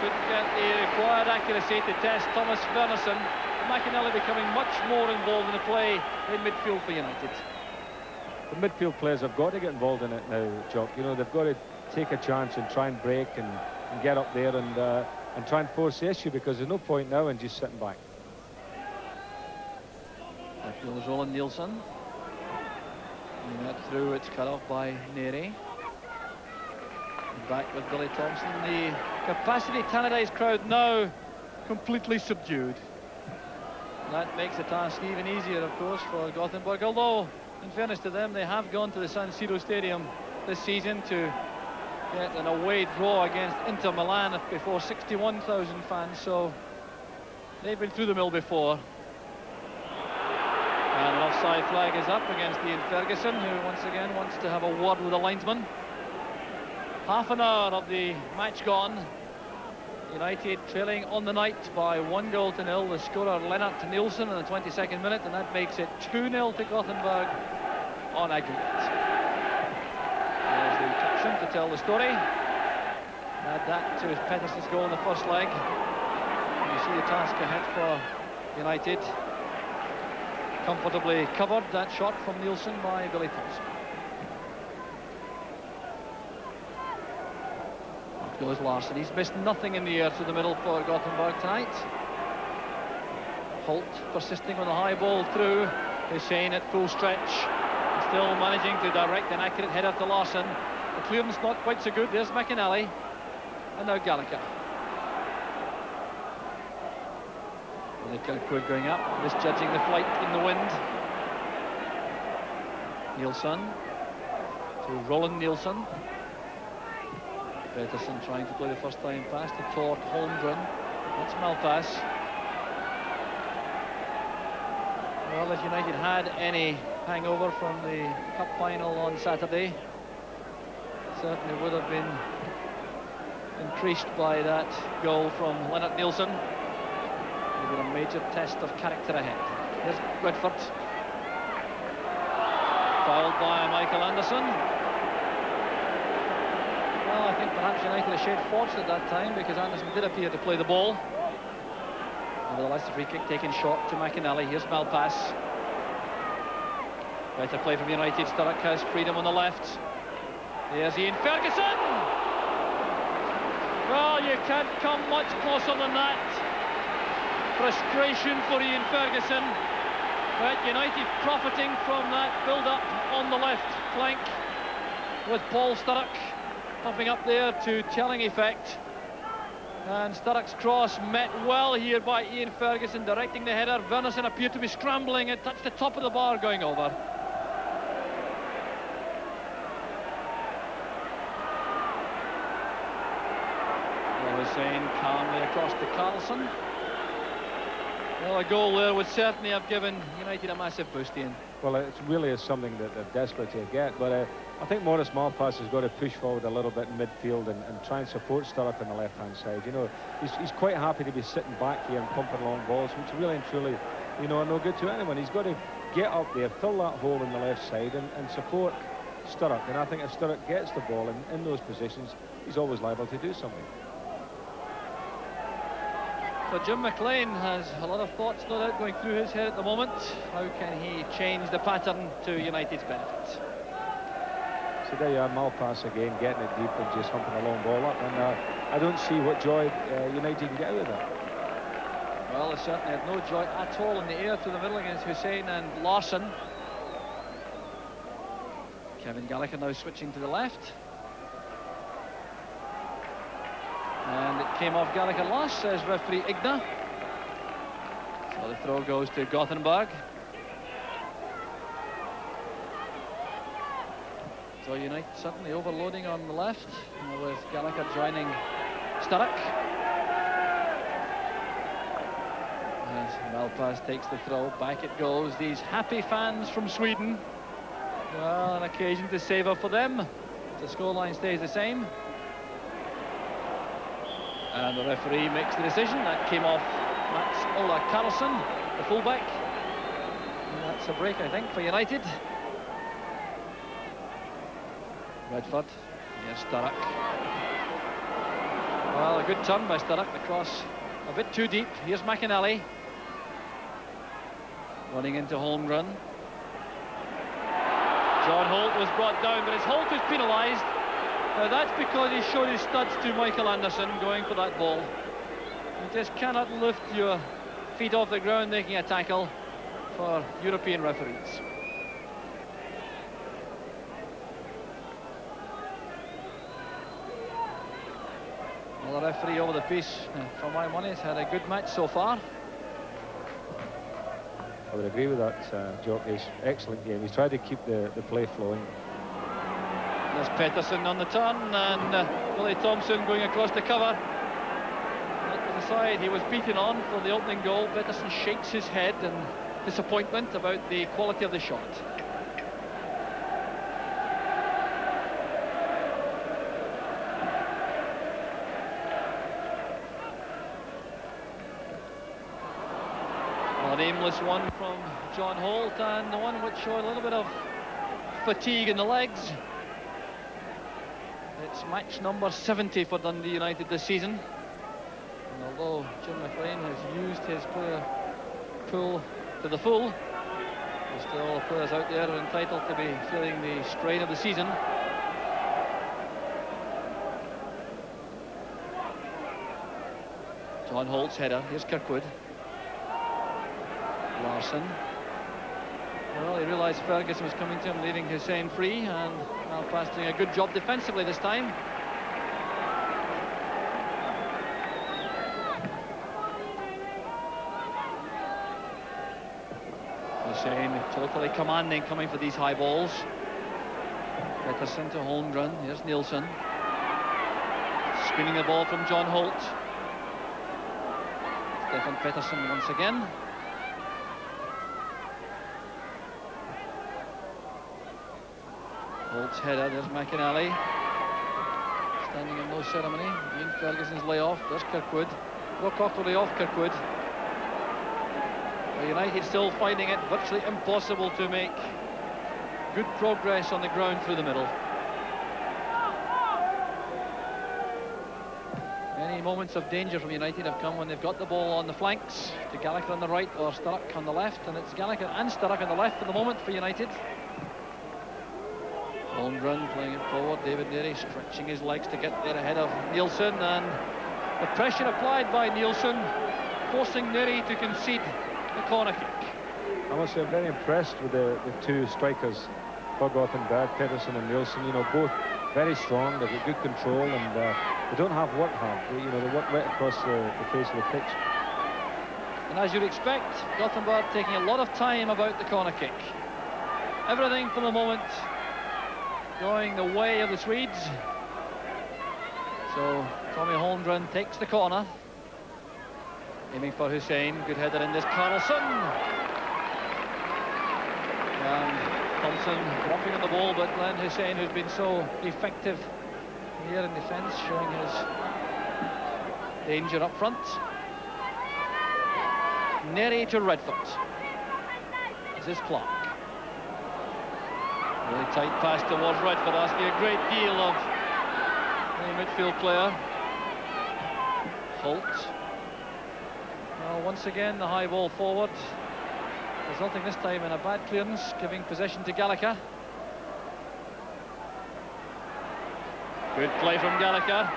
Couldn't get the required accuracy to test Thomas Wernersson. McInally becoming much more involved in the play in midfield for United.
The midfield players have got to get involved in it now, Jock. You know, they've got to take a chance and try and break and get up there and try and force the issue, because there's no point now in just sitting back.
That goes Roland Nielsen. That through, it's cut off by Neary. Back with Billy Thompson. The capacity Tannadice crowd now completely subdued. That makes the task even easier, of course, for Gothenburg, although in fairness to them, they have gone to the San Siro Stadium this season to get an away draw against Inter Milan before 61,000 fans, so they've been through the mill before. And an offside flag is up against Ian Ferguson, who once again wants to have a word with the linesman. Half an hour of the match gone. United trailing on the night by 1-0 to 0. The scorer Lennart Nielsen in the 22nd minute, and that makes it 2-0 to Gothenburg on aggregate. There's the caption to tell the story. Add that to Pettersson's goal in the first leg. You see the task ahead for United. Comfortably covered, that shot from Nielsen by Billy Thompson. Goes Larsson. He's missed nothing in the air through the middle for Gothenburg tonight. Holt persisting on the high ball through. Hussein at full stretch. Still managing to direct an accurate header to Larsson. The clearance not quite so good. There's McInally. And now Gallagher. Willie Kirkwood going up, misjudging the flight in the wind. Nielsen to Roland Nielsen. Pettersson trying to play the first time pass to Tord Holmgren. That's Malpass. Well, if United had any hangover from the cup final on Saturday. Certainly would have been increased by that goal from Lennart Nilsson. It'll be a major test of character ahead. Here's Whitford. Fouled by Michael Anderson. Well, I think perhaps United a shade fortunate at that time because Anderson did appear to play the ball. Nevertheless, the free kick taken short to McInally. Here's Malpass. Better play from United. Sturrock has freedom on the left. There's Ian Ferguson. Well, you can't come much closer than that. Frustration for Ian Ferguson. But United profiting from that build-up on the left flank with Paul Sturrock pumping up there to telling effect. And Sturrock's cross met well here by Ian Ferguson, directing the header. Wernerson appeared to be scrambling and touched the top of the bar going over. Hussein calmly across to Carlson. Well, a goal there would certainly have given United a massive boost, Ian.
Well, it really is something that they're desperate to get, but I think Maurice Malpass has got to push forward a little bit in midfield and try and support Sturrock on the left-hand side. You know, he's quite happy to be sitting back here and pumping long balls, which really and truly, you know, are no good to anyone. He's got to get up there, fill that hole in the left side and support Sturrock. And I think if Sturrock gets the ball in those positions, he's always liable to do something.
So Jim McLean has a lot of thoughts, no doubt, going through his head at the moment. How can he change the pattern to United's benefit?
So there you are, Malpass again, getting it deep and just humping a long ball up. And I don't see what joy United can get out of that.
Well, they certainly had no joy at all in the air to the middle against Hussein and Larsson. Kevin Gallagher now switching to the left. And it came off Gallagher last, says referee Igna. So the throw goes to Gothenburg. So United certainly overloading on the left, with Gallagher joining Sturrock. As Malpass takes the throw, back it goes. These happy fans from Sweden. Well, an occasion to savour for them. The scoreline stays the same. And the referee makes the decision. That came off Mats Ola Karlsson, the fullback. And that's a break, I think, for United. Redford. Here's Sturrock. Well, a good turn by Sturrock. The cross a bit too deep. Here's McInally. Running into Holmgren. John Holt was brought down, but as Holt was penalised. Now that's because he showed his studs to Michael Anderson going for that ball. You just cannot lift your feet off the ground making a tackle for European referees. Well, the referee over the piece, for my money, has had a good match so far.
I would agree with that, Jock. He's excellent game. He's tried to keep the play flowing.
There's Pettersson on the turn, and Billy Thompson going across the cover. That was the side he was beaten on for the opening goal. Pettersson shakes his head in disappointment about the quality of the shot. Well, an aimless one from John Holt, and the one which showed a little bit of fatigue in the legs. It's match number 70 for Dundee United this season. And although Jim McLean has used his player pool to the full, there's still players out there who are entitled to be feeling the strain of the season. John Holt's header. Here's Kirkwood. Larsson. Well, he realised Ferguson was coming to him, leaving Hussein free, and Malpass doing a good job defensively this time. Hussein totally commanding, coming for these high balls. Pettersson to Holmgren. Here's Nilsson. Screening the ball from John Holt. Stefan Pettersson once again. Holt's header, there's McInally. Standing in no ceremony. Ian Ferguson's layoff, there's Kirkwood. Rock Ockley off Kirkwood. United still finding it virtually impossible to make good progress on the ground through the middle. Many moments of danger from United have come when they've got the ball on the flanks to Gallagher on the right or Sturrock on the left, and it's Gallagher and Sturrock on the left for the moment for United. Holmgren playing it forward, David Neary stretching his legs to get there ahead of Nielsen, and the pressure applied by Nielsen forcing Neary to concede the corner kick.
I must say I'm very impressed with the two strikers for Gothenburg, Pedersen and Nielsen. You know, both very strong, they've got good control, and they don't have work hard. You know, they work right across the face of the pitch.
And as you'd expect, Gothenburg taking a lot of time about the corner kick. Everything for the moment going the way of the Swedes. So Tommy Holmgren takes the corner, aiming for Hussein. Good header in this, Carlson. And Thompson dropping on the ball, but Glenn Hussein, who's been so effective here in defence, showing his danger up front. Neary to Redford. This is Clark. Really tight pass towards Redford, asking a great deal of the midfield player. Holt. Well, once again, the high ball forward, resulting this time in a bad clearance, giving possession to Gallagher. Good play from Gallagher.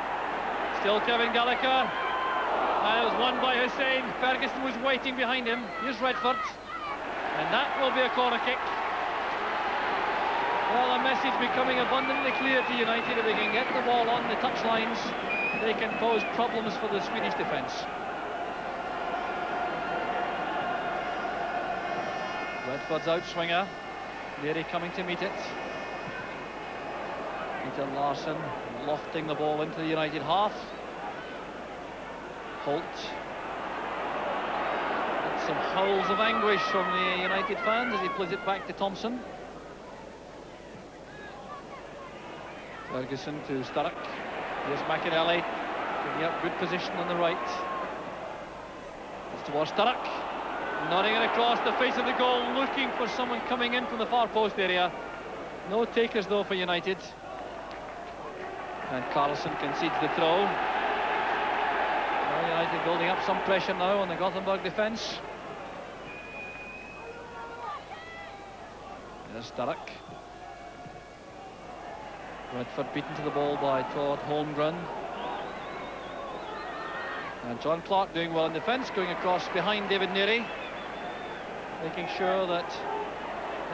Still Kevin Gallagher. And it was won by Hussein. Ferguson was waiting behind him. Here's Redford. And that will be a corner kick. Well, a message becoming abundantly clear to United. If they can get the ball on the touchlines, they can pose problems for the Swedish defence. Redford's outswinger. Neary coming to meet it. Peter Larsson lofting the ball into the United half. Holt. And some howls of anguish from the United fans as he plays it back to Thompson. Ferguson to Sturrock. Here's McInally, giving up good position on the right. It's towards Sturrock. Nodding it across the face of the goal, looking for someone coming in from the far post area. No takers though for United. And Carlson concedes the throw. Well, United building up some pressure now on the Gothenburg defence. There's Sturrock. Redford beaten to the ball by Todd Holmgren. And John Clark doing well in defence, going across behind David Neary, making sure that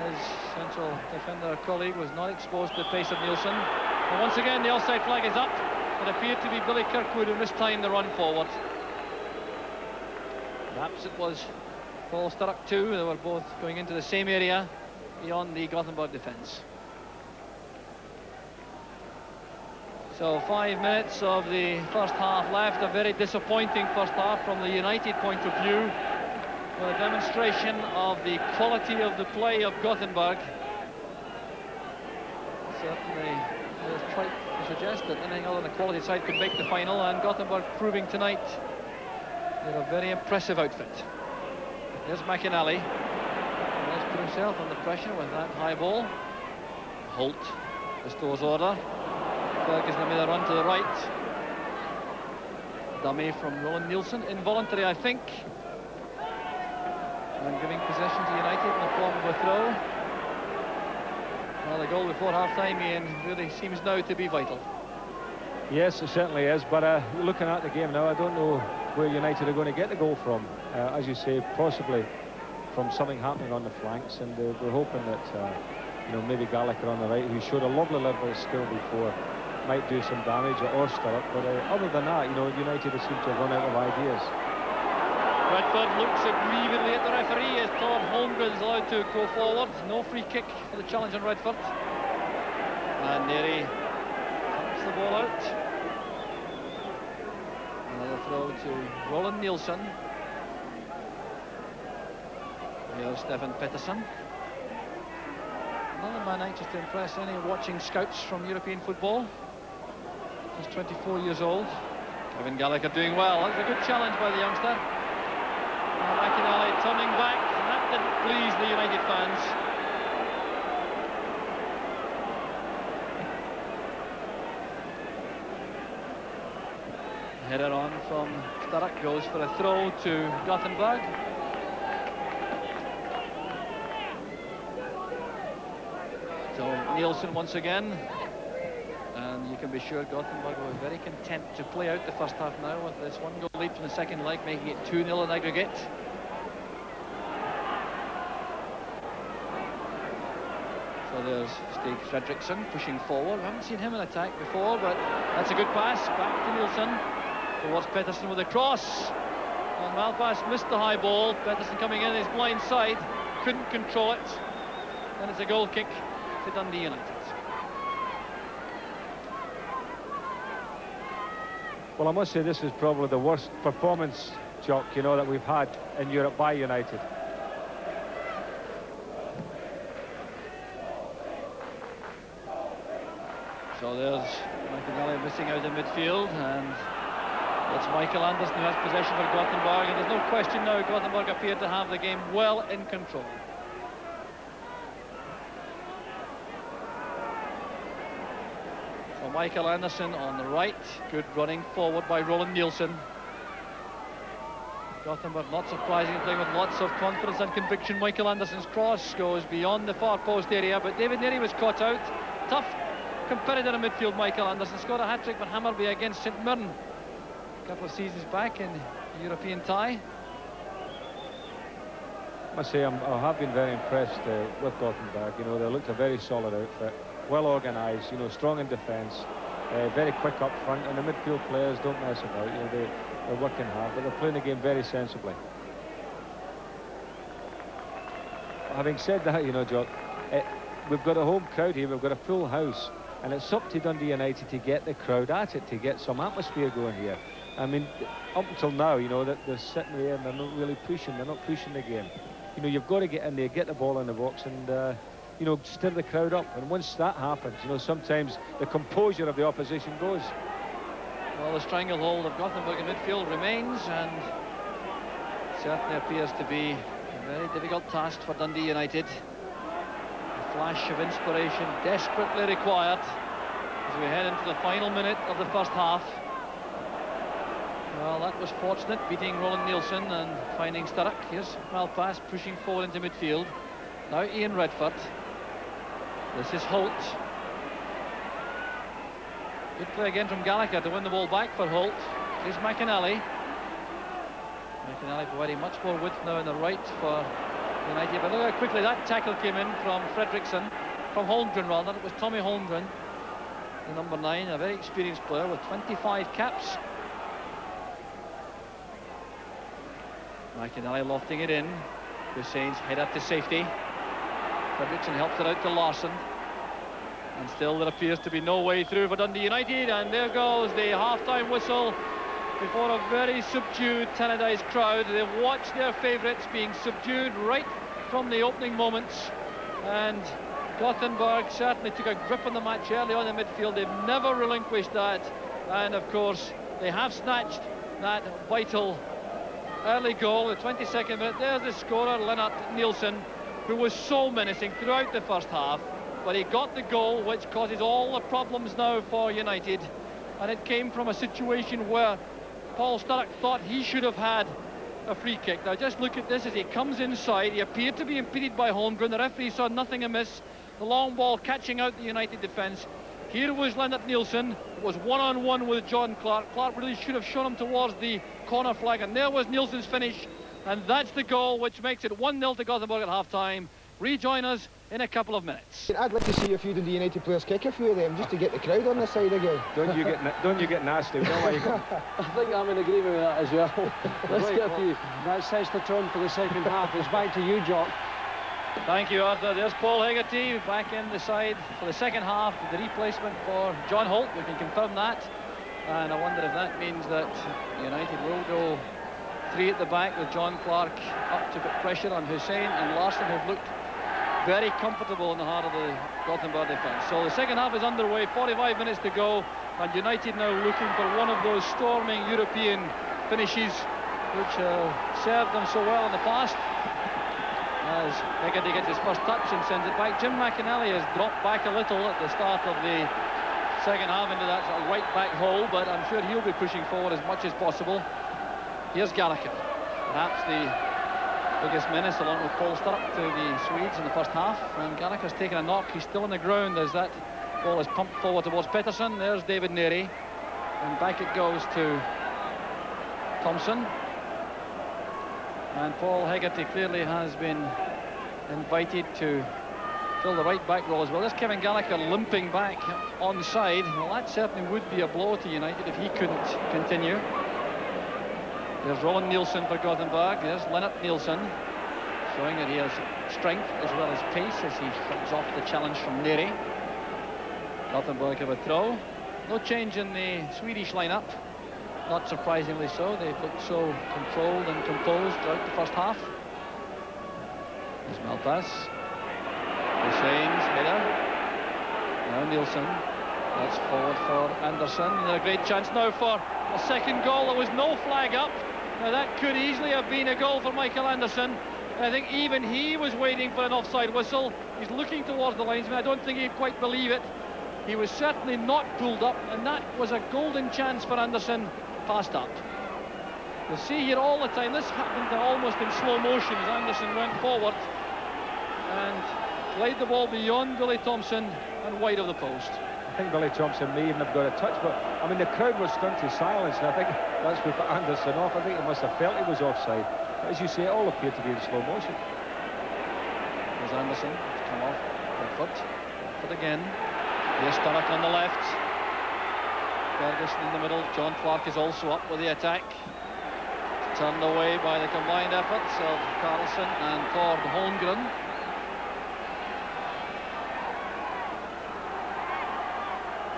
his central defender colleague was not exposed to the pace of Nielsen. And once again, the offside flag is up. It appeared to be Billy Kirkwood who missed time the run forward. Perhaps it was Paul Sturrock too. They were both going into the same area beyond the Gothenburg defence. So 5 minutes of the first half left. A very disappointing first half from the United point of view. A demonstration of the quality of the play of Gothenburg. Certainly has tried to suggest that anything other than a quality side could make the final, and Gothenburg proving tonight they're a very impressive outfit. There's McInally. He has put himself under pressure with that high ball. Holt restores order. Ferguson made a run to the right. Dummy from Roland Nielsen, involuntary I think, and giving possession to United in the form of a throw. Well, the goal before half-time, Ian, really seems now to be vital.
Yes, it certainly is, but looking at the game now, I don't know where United are going to get the goal from. As you say, possibly from something happening on the flanks, and we're hoping that you know, maybe Gallagher on the right, who showed a lovely level of skill before, might do some damage, or Sturrock. But other than that, you know, United seem to have run out of ideas.
Redford looks aggrievedly at the referee as Todd Holmgren is allowed to go forward. No free kick for the challenge on Redford. And Neary pumps the ball out. Another throw to Roland Nielsen. Here's Stefan Pettersson. Another man anxious to impress any watching scouts from European football. Just 24 years old. Kevin Gallagher doing well. That's a good challenge by the youngster. McInally turning back, and that didn't please the United fans. Header on from Stark goes for a throw to Gothenburg. So Nielsen once again, and you can be sure Gothenburg were very content to play out the first half now with this one goal lead from the second leg, making it 2-0 in aggregate. So there's Stig Fredriksson pushing forward. We haven't seen him in attack before, but that's a good pass back to Nielsen towards Pettersson with a cross. And Malpass missed the high ball. Pettersson coming in his blind side, couldn't control it, and it's a goal kick to Dundee United.
Well, I must say this is probably the worst performance, Jock, you know, that we've had in Europe by United.
So there's McInally missing out in midfield, and it's Michael Anderson who has possession for Gothenburg, and there's no question now Gothenburg appear to have the game well in control. So Michael Anderson on the right, good running forward by Roland Nielsen. Gothenburg not surprisingly playing with lots of confidence and conviction. Michael Anderson's cross goes beyond the far post area, but David Neary was caught out. Tough competitor in midfield, Michael Anderson. Scored a hat-trick for Hammarby against St Mirren a couple of seasons back in European tie.
I must say I have been very impressed with Gothenburg. You know, they looked a very solid outfit, well organised, you know, strong in defence, very quick up front, and the midfield players don't mess about. You know, they're working hard, but they're playing the game very sensibly. Having said that, you know, Jock, we've got a home crowd here, we've got a full house, and it's up to Dundee United to get the crowd at it, to get some atmosphere going here. I mean, up until now, you know, that they're sitting there and they're not really pushing, they're not pushing the game. You know, you've got to get in there, get the ball in the box, and you know, stir the crowd up. And once that happens, you know, sometimes the composure of the opposition goes.
Well, the stranglehold of Gothenburg in midfield remains, and certainly appears to be a very difficult task for Dundee United. A flash of inspiration desperately required as we head into the final minute of the first half. Well, that was fortunate, beating Roland Nielsen and finding Stark. Here's Malpass pushing forward into midfield. Now Ian Redford. This is Holt. Good play again from Gallagher to win the ball back for Holt. Here's McInally. McInally providing much more width now on the right for United. But look how quickly that tackle came in from Fredriksson, from Holmgren rather. It was Tommy Holmgren, the number 9, a very experienced player with 25 caps. McInally lofting it in. Hussein's header to safety. Fredriksson helps it out to Larsson. And still there appears to be no way through for Dundee United. And there goes the half-time whistle before a very subdued Tannadice crowd. They've watched their favourites being subdued right from the opening moments. And Gothenburg certainly took a grip on the match early on in midfield. They've never relinquished that. And of course, they have snatched that vital early goal, the 22nd minute. There's the scorer, Lennart Nielsen, who was so menacing throughout the first half, but he got the goal which causes all the problems now for United, and it came from a situation where Paul Sturrock thought he should have had a free kick. Now just look at this as he comes inside. He appeared to be impeded by Holmgren. The referee saw nothing amiss. The long ball catching out the United defence. Here was Lennart Nielsen. It was one-on-one with John Clark. Clark really should have shown him towards the corner flag, and there was Nielsen's finish, and that's the goal which makes it 1-0 to Gothenburg at half-time. Rejoin us in a couple of minutes.
I'd like to see a few Dundee United players kick a few of them just to get the crowd on their side again.
Don't you get nasty.
I think I'm in agreement with that as well. Let's get a few. That sets the tone for the second half. It's back to you, Jock.
Thank you, Arthur. There's Paul Hegarty back in the side for the second half, the replacement for John Holt. We can confirm that, and I wonder if that means that United will go 3 at the back with John Clark up to put pressure on Hussein and Larsson, who've looked very comfortable in the heart of the Gothenburg defence. So the second half is underway, 45 minutes to go, and United now looking for one of those storming European finishes which served them so well in the past. As Hegarty gets his first touch and sends it back. Jim McInally has dropped back a little at the start of the second half into that sort of right back hole, but I'm sure he'll be pushing forward as much as possible. Here's Gallagher, perhaps the biggest menace along with Paul Sturrock to the Swedes in the first half, and Gallagher's taken a knock. He's still on the ground as that ball is pumped forward towards Pettersson. There's David Neary, and back it goes to Thompson. And Paul Hegarty clearly has been invited to fill the right back role as well. There's Kevin Gallagher limping back onside. Well, that certainly would be a blow to United if he couldn't continue. There's Roland Nielsen for Gothenburg. There's Lennart Nielsen, showing that he has strength as well as pace as he shrugs off the challenge from Neary. Gothenburg have a throw. No change in the Swedish lineup. Not surprisingly so. They've looked so controlled and composed throughout the first half. There's Malpass. Hussain's header. Now Nielsen. That's forward for Anderson. And a great chance now for a second goal. There was no flag up. Now that could easily have been a goal for Michael Anderson. I think even he was waiting for an offside whistle. He's looking towards the linesman. I don't think he'd quite believe it. He was certainly not pulled up, and that was a golden chance for Anderson. Passed up. You'll see here all the time, this happened almost in slow motion as Anderson went forward and played the ball beyond Billy Thompson and wide of the post.
I think Billy Thompson may even have got a touch, but I mean the crowd was stunned to silence, and I think that's what put Anderson off. I think he must have felt he was offside. But as you say, it all appeared to be in slow motion.
There's Anderson, it's come off Redford again. Here's Sturrock on the left. Ferguson in the middle. John Clark is also up with the attack. Turned away by the combined efforts of Carlson and Tord Holmgren.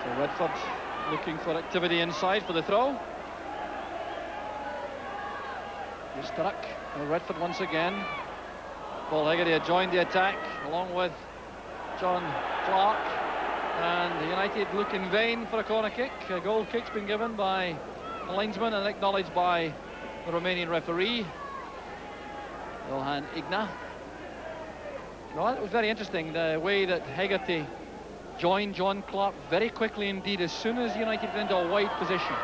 So Redford looking for activity inside for the throw. Here's Sturrock. Redford once again. Paul Hegarty had joined the attack along with John Clark. And United look in vain for a corner kick. A goal kick's been given by the linesman and acknowledged by the Romanian referee, Johan Igna. Well, it was very interesting the way that Hegarty joined John Clark very quickly indeed as soon as United got into a wide position.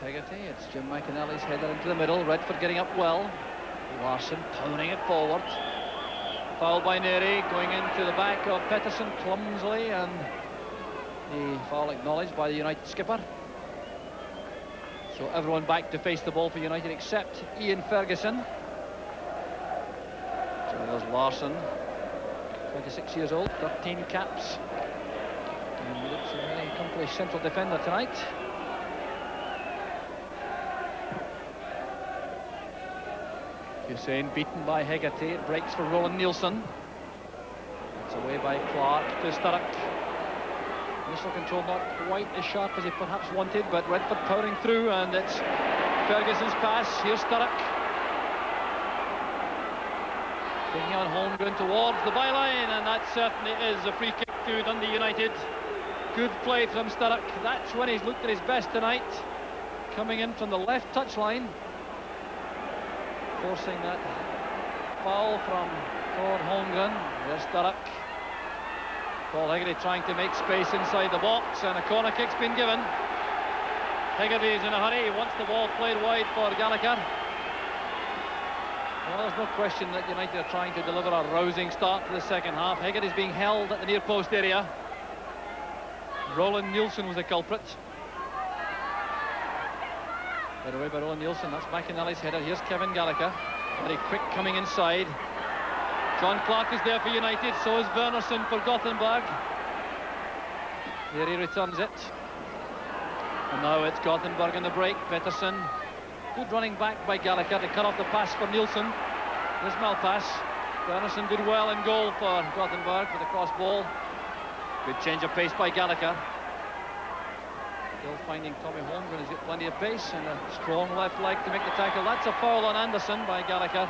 Hegarty, it's Jim McInally's header into the middle. Redford getting up well. Larsson powering it forward. Foul by Neary, going into the back of Pettersson clumsily, and the foul acknowledged by the United skipper. So everyone back to face the ball for United except Ian Ferguson. So there's Larsson, 26 years old, 13 caps. And he looks a very accomplished central defender tonight. Hussain beaten by Hegarty. It breaks for Roland Nielsen. It's away by Clark to Sturrock. Initial control not quite as sharp as he perhaps wanted, but Redford powering through, and it's Ferguson's pass. Here's Sturrock. Taking on Holmgren towards the byline, and that certainly is a free kick to Dundee United. Good play from Sturrock. That's when he's looked at his best tonight. Coming in from the left touchline. Forcing that foul from Tord Holmgren. There's Sturrock. Paul Hegarty trying to make space inside the box, and a corner kick's been given. Hegarty is in a hurry. He wants the ball played wide for Gallagher. Well, there's no question that United are trying to deliver a rousing start to the second half. Hegarty's being held at the near post area. Roland Nielsen was the culprit. Played away by Roland Nielsen. That's McInally's header. Here's Kevin Gallagher. Very quick coming inside. John Clark is there for United. So is Wernersson for Gothenburg. Here he returns it. And now it's Gothenburg in the break. Pettersson. Good running back by Gallagher to cut off the pass for Nielsen. There's Malpass. Wernersson did well in goal for Gothenburg with the cross ball. Good change of pace by Gallagher. Still finding Tommy Holmgren. He's got plenty of pace and a strong left leg to make the tackle. That's a foul on Anderson by Gallagher.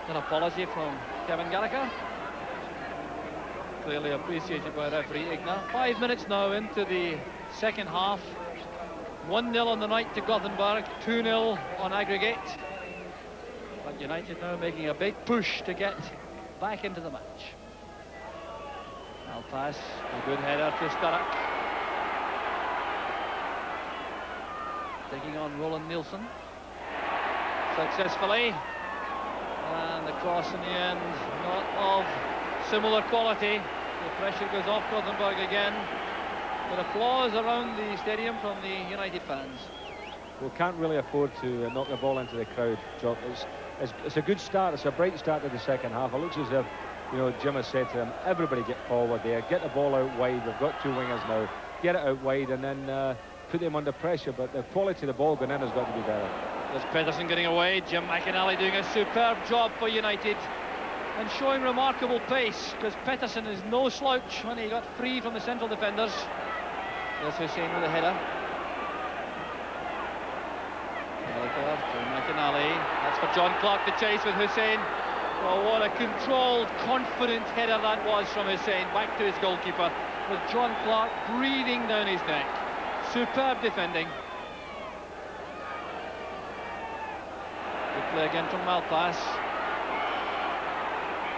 An apology from Kevin Gallagher. Clearly appreciated by referee Igna. 5 minutes now into the second half. 1-0 on the night to Gothenburg, 2-0 on aggregate. But United now making a big push to get back into the match. Malpass, a good header to Sturrock. Taking on Roland Nielsen. Successfully. And the cross in the end, not of similar quality. The pressure goes off Gothenburg again. But applause around the stadium from the United fans.
We can't really afford to knock the ball into the crowd, Jock. It's a good start. It's a bright start to the second half. It looks as if, you know, Jim has said to them, everybody get forward there, get the ball out wide. We've got two wingers now. Get it out wide and then put them under pressure. But the quality of the ball going in has got to be better.
There's Pedersen getting away. Jim McInally doing a superb job for United and showing remarkable pace, because Pedersen is no slouch when he got free from the central defenders. There's Hussein with a header. Gallagher to McInally. That's for John Clark to chase with Hussein. Oh, what a controlled, confident header that was from Hussein. Back to his goalkeeper with John Clark breathing down his neck. Superb defending. Good play again from Malpass.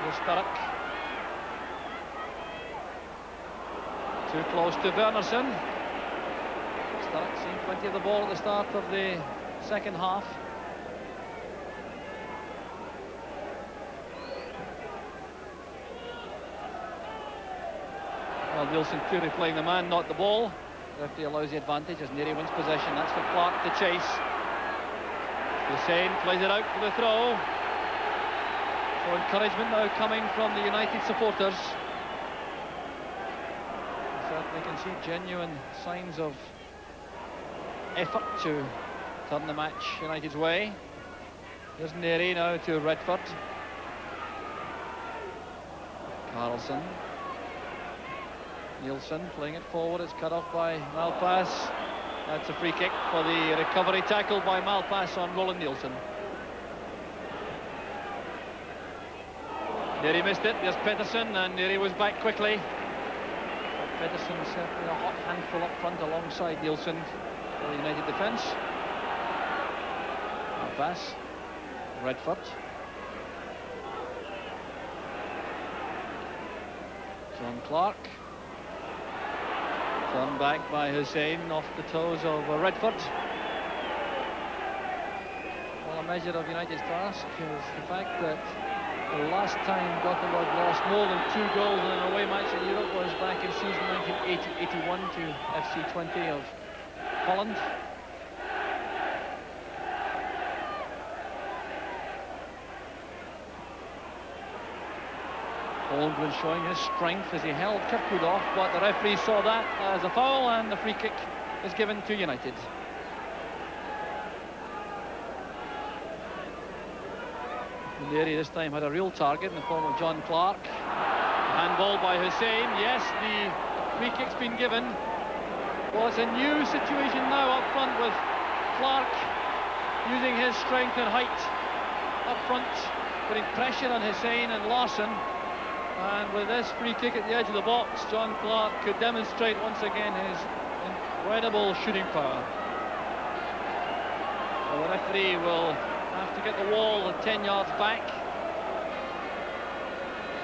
Here's Sturrock. Too close to Wernersson. Sturrock seeing plenty of the ball at the start of the second half. Well, Nielsen clearly playing the man, not the ball. The referee allows the advantage as Neary wins possession. That's for Clark to chase. Hussein plays it out for the throw. So encouragement now coming from the United supporters. Certainly can see genuine signs of effort to turn the match United's way. There's Neary now to Redford. Carlson. Nielsen playing it forward. It's cut off by Malpass. That's a free kick for the recovery tackle by Malpass on Roland Nielsen. Neary missed it. There's Pedersen, and Neary was back quickly. Pedersen certainly a hot handful up front alongside Nielsen for the United defence. Malpass. Redford. John Clark. Turned back by Hussein off the toes of Redford. Well, a measure of United's task is the fact that the last time Gothenburg lost more than 2 goals in an away match in Europe was back in season 1980-81 to FC 20 of Holland. Holmgren showing his strength as he held Kirkwood off, but the referee saw that as a foul, and the free kick is given to United. Neary this time had a real target in the form of John Clark. Handball by Hussein. Yes, the free kick's been given. Well, it's a new situation now up front with Clark using his strength and height up front, putting pressure on Hussein and Larson. And with this free kick at the edge of the box, John Clark could demonstrate once again his incredible shooting power. Well, the referee will have to get the wall 10 yards back.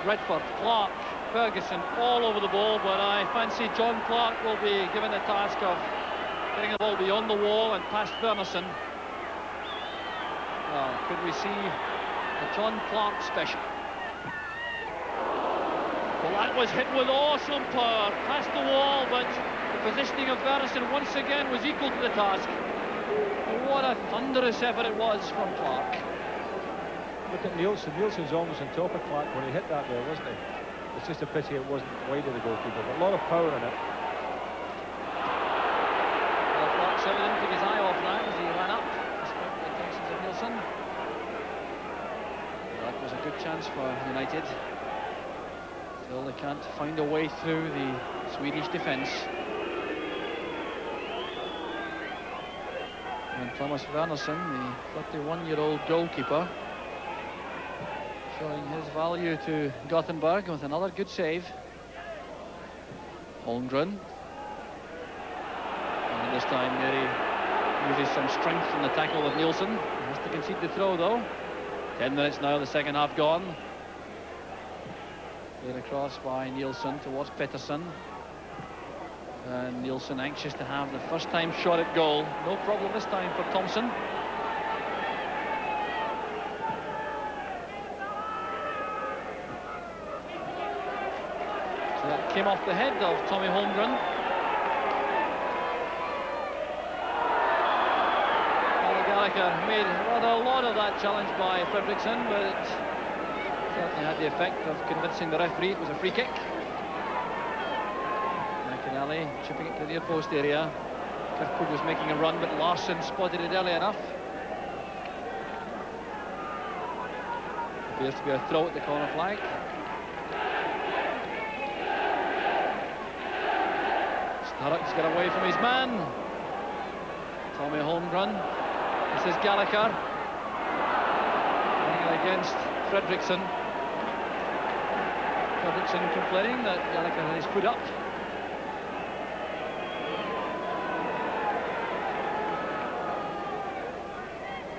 Redford, Clark, Ferguson all over the ball, but I fancy John Clark will be given the task of getting the ball beyond the wall and past Wernersson. Well, could we see a John Clark special? Well, that was hit with awesome power, past the wall, but the positioning of Wernersson once again was equal to the task. What a thunderous effort it was from Clark.
Look at Nielsen. Nielsen's almost on top of Clark when he hit that there, wasn't he? It's just a pity it wasn't wide of the goalkeeper, but a lot of power in it.
Well, Clark certainly didn't take his eye off now as he ran up, despite the attentions of Nielsen. That was a good chance for United. Still, they can't find a way through the Swedish defence. Thomas Wernersson, the 31-year-old goalkeeper, showing his value to Gothenburg with another good save. Holmgren. And this time Mary uses some strength in the tackle with Nielsen. He has to concede the throw though. 10 minutes now, the second half gone. Played across by Nielsen towards Pettersson. And Nielsen anxious to have the first time shot at goal. No problem this time for Thompson. So that came off the head of Tommy Holmgren. Gallagher made rather a lot of that challenge by Fredriksson, but it certainly had the effect of convincing the referee it was a free kick. McInally chipping it to the near post area. Kirkwood was making a run, but Larsson spotted it early enough. Appears to be a throw at the corner flag. Starrick's got away from his man. Tommy Holmgren. This is Gallagher. Running against Fredriksson. Fredriksson complaining that Gallagher had his foot up.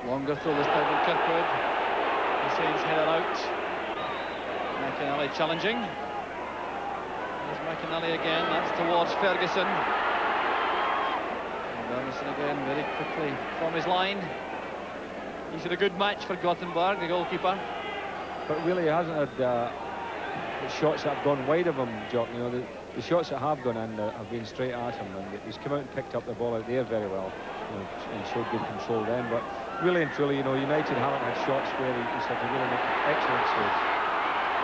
Longer throw this time from Kirkwood. Hussein's header out. McInally challenging. There's McInally again, that's towards Ferguson. Wernersson again very quickly from his line. He's had a good match for Gothenburg, the goalkeeper.
But really he hasn't had the shots that have gone wide of him, Jock. You know, the shots that have gone in have been straight at him, and he's come out and picked up the ball out there very well. You know, and showed good control then. But really and truly, you know, United haven't had shots where he's had to really make excellent saves.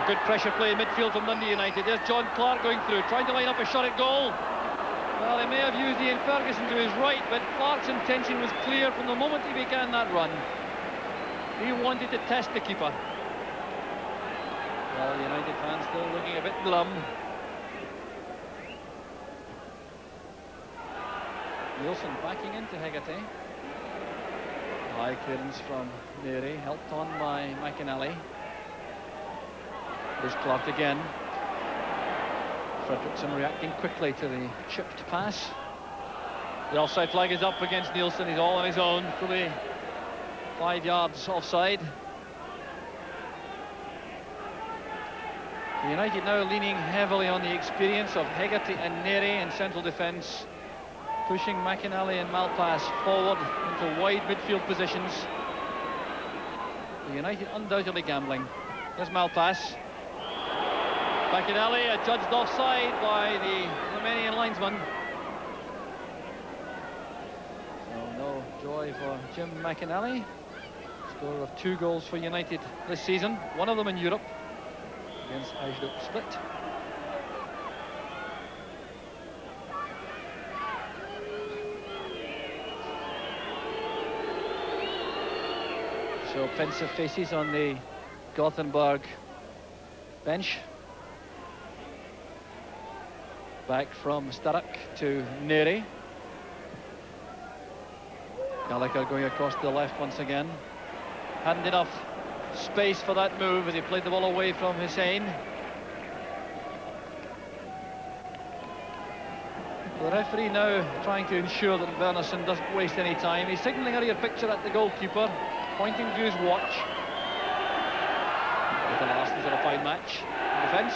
A good pressure play in midfield from Dundee United. There's John Clark going through, trying to line up a shot at goal. Well, he may have used Ian Ferguson to his right, but Clark's intention was clear from the moment he began that run. He wanted to test the keeper. Well, United fans still looking a bit glum. Nielsen backing into Hegarty. High clearance from Mary, helped on by McInally. There's Clark again. Fredriksson reacting quickly to the chipped pass. The offside flag is up against Nielsen. He's all on his own, fully 5 yards offside. United now leaning heavily on the experience of Hegarty and Neri in central defence, pushing McInally and Malpass forward into wide midfield positions. The United undoubtedly gambling. There's Malpass. McInally adjudged offside by the Romanian linesman. So no joy for Jim McInally. Scorer of 2 goals for United this season, one of them in Europe against Hajduk Split. So pensive faces on the Gothenburg bench. Back from Starrick to Neri. Gallagher going across to the left once again. Hadn't enough space for that move as he played the ball away from Hussein. The referee now trying to ensure that Wernersson doesn't waste any time. He's signalling a rear picture at the goalkeeper, pointing to his watch. With the last is a fine match in defence.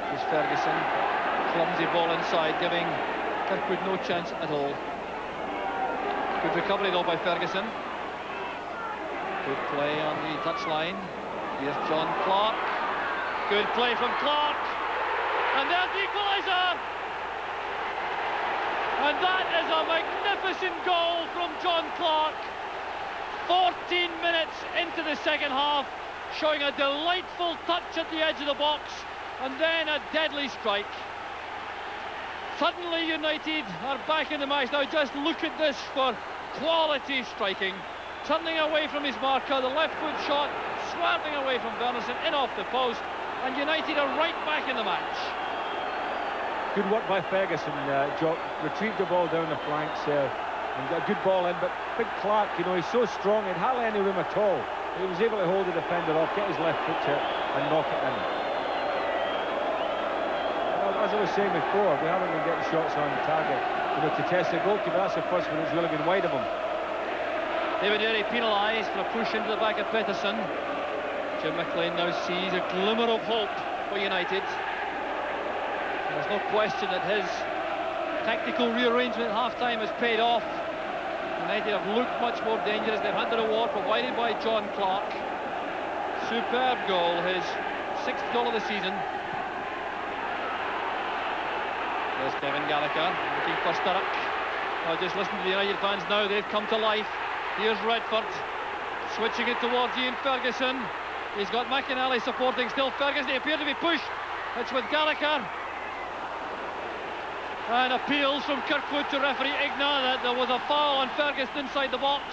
Here's Ferguson, clumsy ball inside, giving Kirkwood no chance at all. Good recovery though by Ferguson. Good play on the touchline. Here's John Clark. Good play from Clark. And there's the equaliser. And that is a magnificent goal from John Clark. 14 minutes into the second half, showing a delightful touch at the edge of the box, and then a deadly strike. Suddenly United are back in the match. Now just look at this for quality striking. Turning away from his marker, the left foot shot, swerving away from Wernersson, in off the post, and United are right back in the match.
Good work by Ferguson. Jock retrieved the ball down the flanks, and got a good ball in, but big Clark, you know, he's so strong, he had hardly any room at all. He was able to hold the defender off, get his left foot to it, and knock it in. As I was saying before, we haven't been getting shots on target, you know, to test the goalkeeper. That's the first one that's really been wide of him.
David Derry penalised for a push into the back of Pettersson. Jim McLean now sees a glimmer of hope for United. There's no question that his tactical rearrangement at half-time has paid off. United have looked much more dangerous. They've had the reward provided by John Clark. Superb goal, his 6th goal of the season. There's Kevin Gallagher looking for Sturrock. Oh, just listen to the United fans now, they've come to life. Here's Redford, switching it towards Ian Ferguson. He's got McInally supporting still Ferguson. They appear to be pushed. It's with Gallagher. And appeals from Kirkwood to referee Igna that there was a foul on Ferguson inside the box.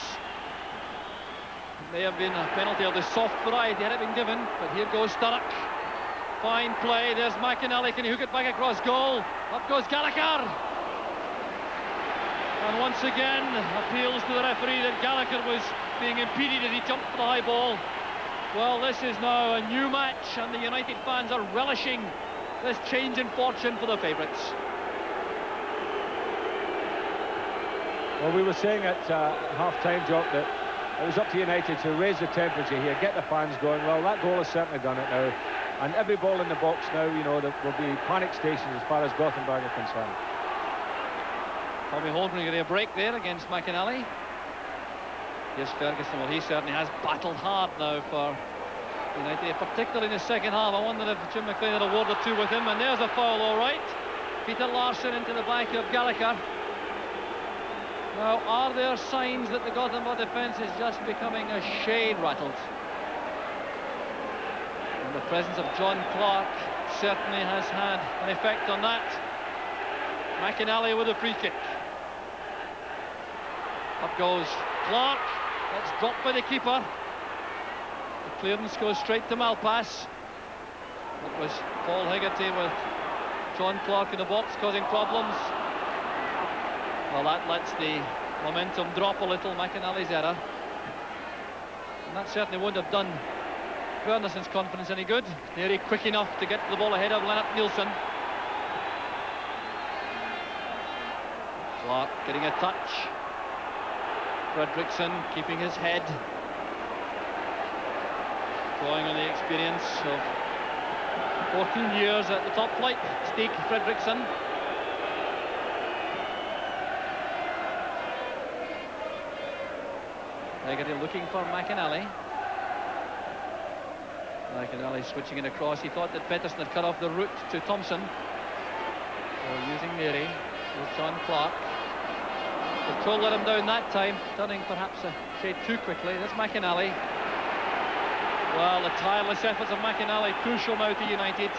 It may have been a penalty of the soft variety had it been given, but here goes Sturrock. Fine play, there's McInally, can he hook it back across goal? Up goes Gallagher. And once again, appeals to the referee that Gallagher was being impeded as he jumped for the high ball. Well, this is now a new match, and the United fans are relishing this change in fortune for the favourites.
Well, we were saying at half-time, Jock, that it was up to United to raise the temperature here, get the fans going. Well, that goal has certainly done it now. And every ball in the box now, you know, there will be panic stations as far as Gothenburg are concerned.
Tommy Holmgren getting a break there against McInally. Here's Ferguson. Well, he certainly has battled hard now for United, particularly in the second half. I wonder if Jim McLean had a word or two with him. And there's a foul, all right. Peter Larsson into the back of Gallagher. Now, are there signs that the Gothenburg defence is just becoming a shade rattled? And the presence of John Clark certainly has had an effect on that. McInally with a free kick. Up goes Clark. That's dropped by the keeper. The clearance goes straight to Malpass. It was Paul Hegarty with John Clark in the box causing problems. Well, that lets the momentum drop a little, McInally's error. And that certainly wouldn't have done Wernersson's confidence any good. Nearly quick enough to get the ball ahead of Lennart Nilsson. Clark getting a touch. Fredriksson keeping his head. Drawing on the experience of 14 years at the top flight, Stig Fredriksson. Hegarty looking for McInally. McInally switching it across. He thought that Pettersson had cut off the route to Thompson. So using Neary with John Clark. Control let him down that time, turning perhaps a shade too quickly. There's McInally. Well, the tireless efforts of McInally, crucial now to United.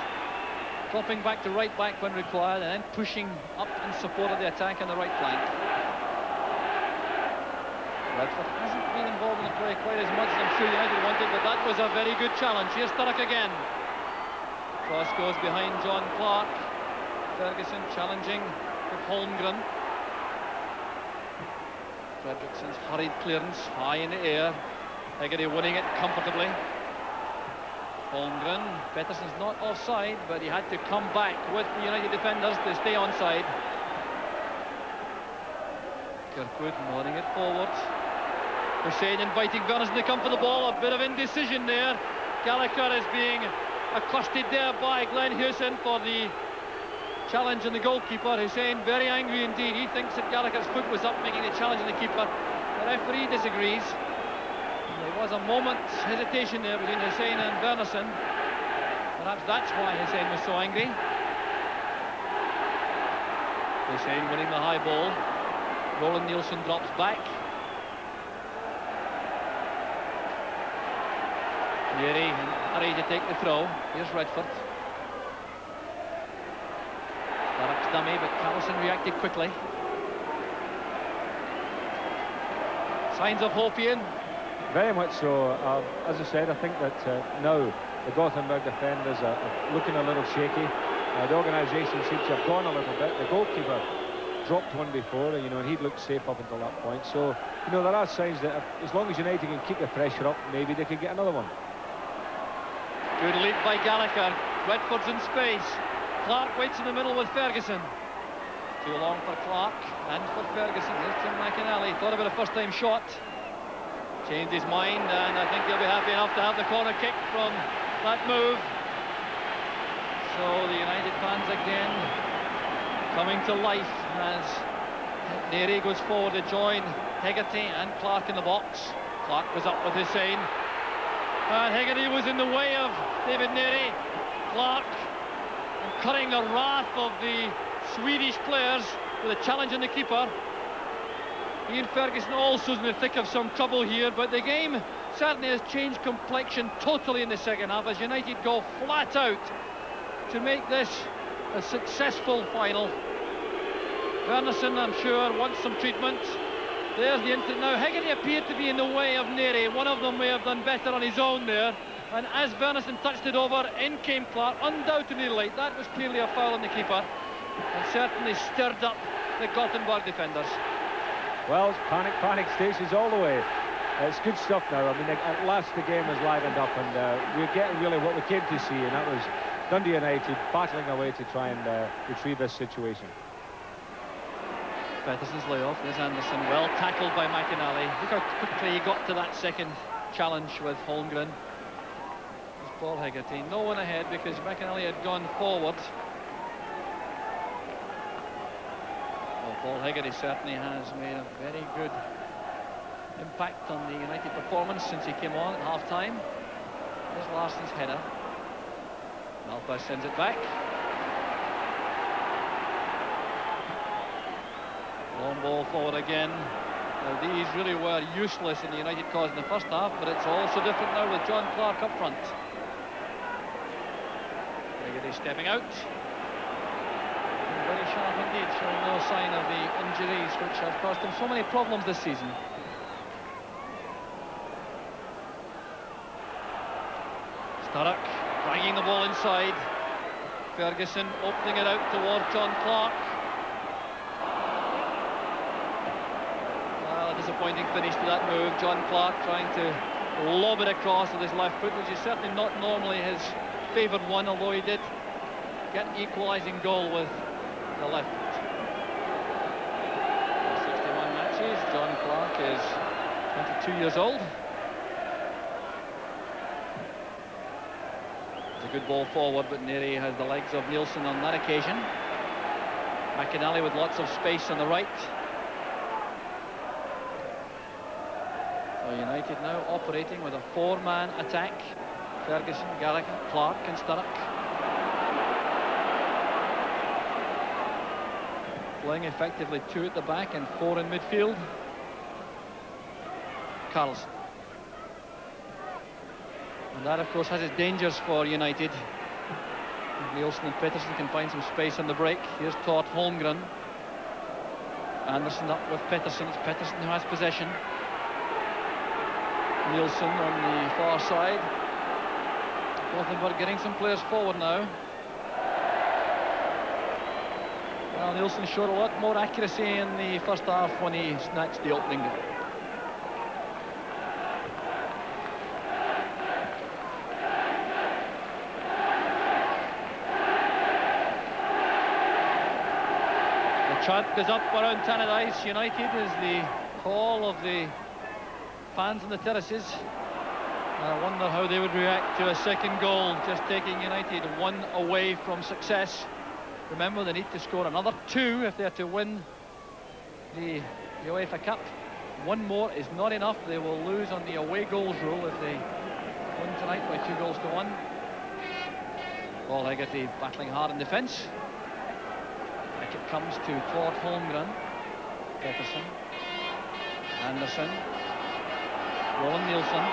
Dropping back to right back when required, and then pushing up in support of the attack on the right flank. Redford hasn't been involved in the play quite as much as I'm sure United wanted, but that was a very good challenge. Here's Sturrock again. Cross goes behind John Clark. Ferguson challenging with Holmgren. Fredriksson's hurried clearance high in the air. Hegarty winning it comfortably. Holmgren. Pettersson's not offside, but he had to come back with the United defenders to stay onside. Kirkwood nodding it forward. Hussein inviting Wernersson to come for the ball. A bit of indecision there. Gallagher is being accosted there by Glenn Hewson for the challenge on the goalkeeper. Hussein very angry indeed. He thinks that Gallagher's foot was up, making the challenge on the keeper. The referee disagrees. There was a moment's hesitation there between Hussein and Wernersson. Perhaps that's why Hussein was so angry. Hussein winning the high ball. Roland Nilsson drops back. Neary in a hurry to take the throw. Here's Redford. Sturrock's dummy, but Carlson reacted quickly. Signs of hope, Ian.
Very much so. As I said, I think that now the Gothenburg defenders are looking a little shaky. The organisation seems to have gone a little bit. The goalkeeper dropped one before, you know, and he'd looked safe up until that point. So, you know, there are signs that as long as United can keep the pressure up, maybe they could get another one.
Good lead by Gallagher. Redford's in space. Clark waits in the middle with Ferguson. Too long for Clark and for Ferguson. Here's Tim McInally. Thought about a first-time shot. Changed his mind, and I think he'll be happy enough to have the corner kick from that move. So the United fans again coming to life as Neri goes forward to join Hegarty and Clark in the box. Clark was up with Hussein. And Hegarty was in the way of David Neri. Clark incurring the wrath of the Swedish players with a challenge on the keeper. Ian Ferguson also is in the thick of some trouble here, but the game certainly has changed complexion totally in the second half as United go flat out to make this a successful final. Wernerson, I'm sure, wants some treatment. There's the incident now. Hegarty appeared to be in the way of Neri. One of them may have done better on his own there. And as Wernerson touched it over, in came Clark, undoubtedly late. That was clearly a foul on the keeper, and certainly stirred up the Gothenburg defenders.
Well, it's panic stations all the way. It's good stuff now. I mean, at last the game has livened up, and we're getting really what we came to see, and that was Dundee United battling away to try and retrieve this situation.
Pettersson's layoff. There's Anderson, well tackled by McInally. Look how quickly he got to that second challenge with Holmgren. There's Paul Hegarty. No one ahead because McInally had gone forward. Well, Paul Hegarty certainly has made a very good impact on the United performance since he came on at half-time. There's Larsson's header. Malpass sends it back. Long ball forward again. Now these really were useless in the United cause in the first half, but it's also different now with John Clark up front. Hegarty stepping out. Very sharp indeed, showing no sign of the injuries which have caused him so many problems this season. Sturrock dragging the ball inside. Ferguson opening it out toward John Clark. Well, a disappointing finish to that move. John Clark trying to lob it across with his left foot, which is certainly not normally his favoured one, although he did get an equalising goal with the left foot. 61 matches. John Clark is 22 years old. It's a good ball forward, but Neri has the legs of Nielsen on that occasion. McInally with lots of space on the right. So United now operating with a four-man attack. Ferguson, Gallagher, Clark and Sturrock. Playing effectively two at the back and four in midfield. Carlson. And that, of course, has its dangers for United. Nielsen and Pettersson can find some space on the break. Here's Todd Holmgren. Anderson up with Pettersson. It's Pettersson who has possession. Nielsen on the far side. Gothenburg getting some players forward now. Well, Nielsen showed a lot more accuracy in the first half when he snatched the opening goal. The chant goes up around Tannadice United as the call of the fans on the terraces. I wonder how they would react to a second goal, just taking United one away from success. Remember, they need to score another two if they are to win the UEFA Cup. One more is not enough. They will lose on the away goals rule if they win tonight by 2-1. Paul Hegarty battling hard in defence. Back it comes to Claude Holmgren. Pettersson. Anderson. Roland Nielsen.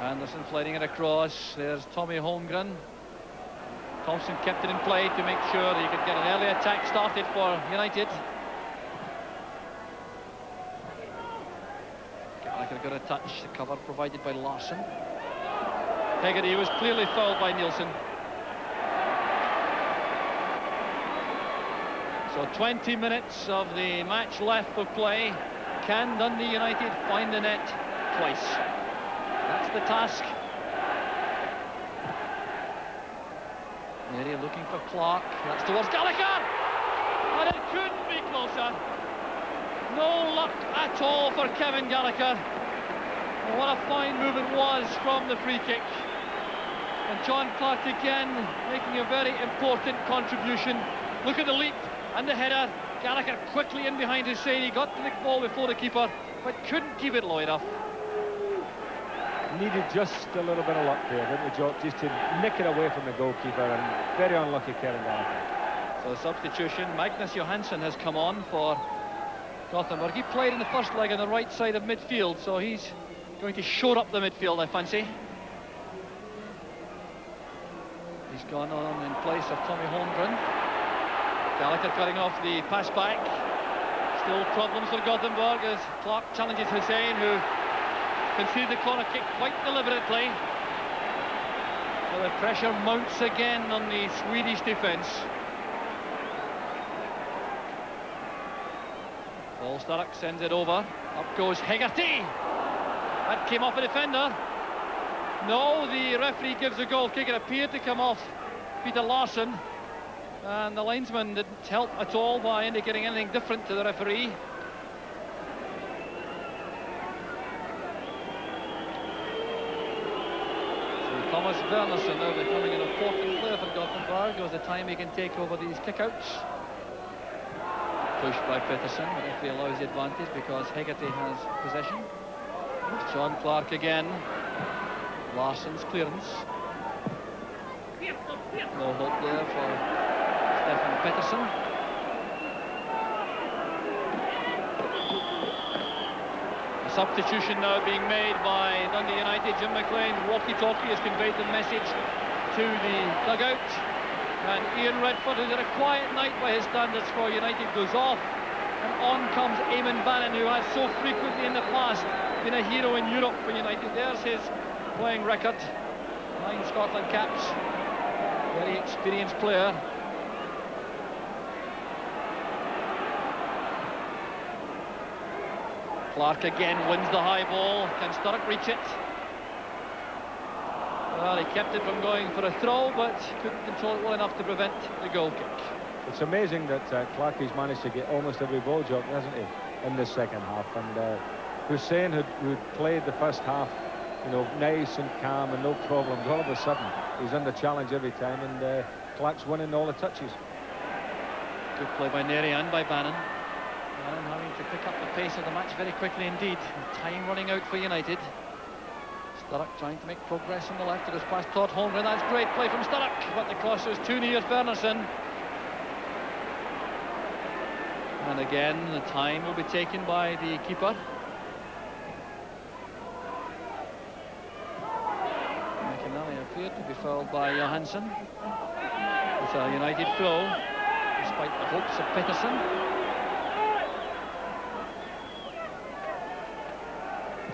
Anderson flighting it across. There's Tommy Holmgren. Thompson kept it in play to make sure he could get an early attack started for United. Gallagher got a touch. The cover provided by Larsson. Hegarty was clearly fouled by Nielsen. So 20 minutes of the match left for play. Can Dundee United find the net twice? That's the task. Mary looking for Clark. That's towards Gallagher. And it couldn't be closer. No luck at all for Kevin Gallagher. And what a fine move it was from the free kick. And John Clark again making a very important contribution. Look at the leap and the header. Gallagher quickly in behind Hussein. He got to the ball before the keeper, but couldn't keep it low enough.
Needed just a little bit of luck there, didn't he, Jock? Just to nick it away from the goalkeeper, and very unlucky Kevin Gallagher.
So substitution, Magnus Johansson has come on for Gothenburg. He played in the first leg on the right side of midfield, so he's going to shore up the midfield, I fancy. He's gone on in place of Tommy Holmgren. Gallagher cutting off the pass back. Still problems for Gothenburg as Clark challenges Hussein, who conceded the corner kick quite deliberately. So the pressure mounts again on the Swedish defence. Paul Sturrock sends it over. Up goes Hegarty. That came off a defender. No, the referee gives a goal kick. It appeared to come off Peter Larsson. And the linesman didn't help at all by indicating anything different to the referee. So Thomas Wernerson now becoming an important player for Gothenburg as the time he can take over these kickouts. Pushed by Pettersson, but referee allows the advantage because Hegarty has possession. It's John Clark again. Larsson's clearance. No hope there for Stefan Pettersson. A substitution now being made by Dundee United. Jim McLean's walkie-talkie has conveyed the message to the dugout. And Ian Redford, who's had a quiet night by his standards for United, goes off. And on comes Eamon Bannon, who has so frequently in the past been a hero in Europe for United. There's his playing record. 9 Scotland caps. Very experienced player. Clark again wins the high ball. Can Sturrock reach it? Well, he kept it from going for a throw, but couldn't control it well enough to prevent the goal kick.
It's amazing that Clark has managed to get almost every ball, Jock, hasn't he, in the second half. And Hussein, who'd played the first half, you know, nice and calm and no problems, all of a sudden he's under challenge every time, and Clark's winning all the touches.
Good play by Neri and by Bannon. Bannon having to pick up the pace of the match very quickly indeed. Time running out for United. Sturrock trying to make progress on the left. It goes past Todd Holmgren. That's great play from Sturrock, but the cross was too near Wernerson. And again, the time will be taken by the keeper. McInally appeared to be fouled by Johansson. It's a United throw, despite the hopes of Pettersson.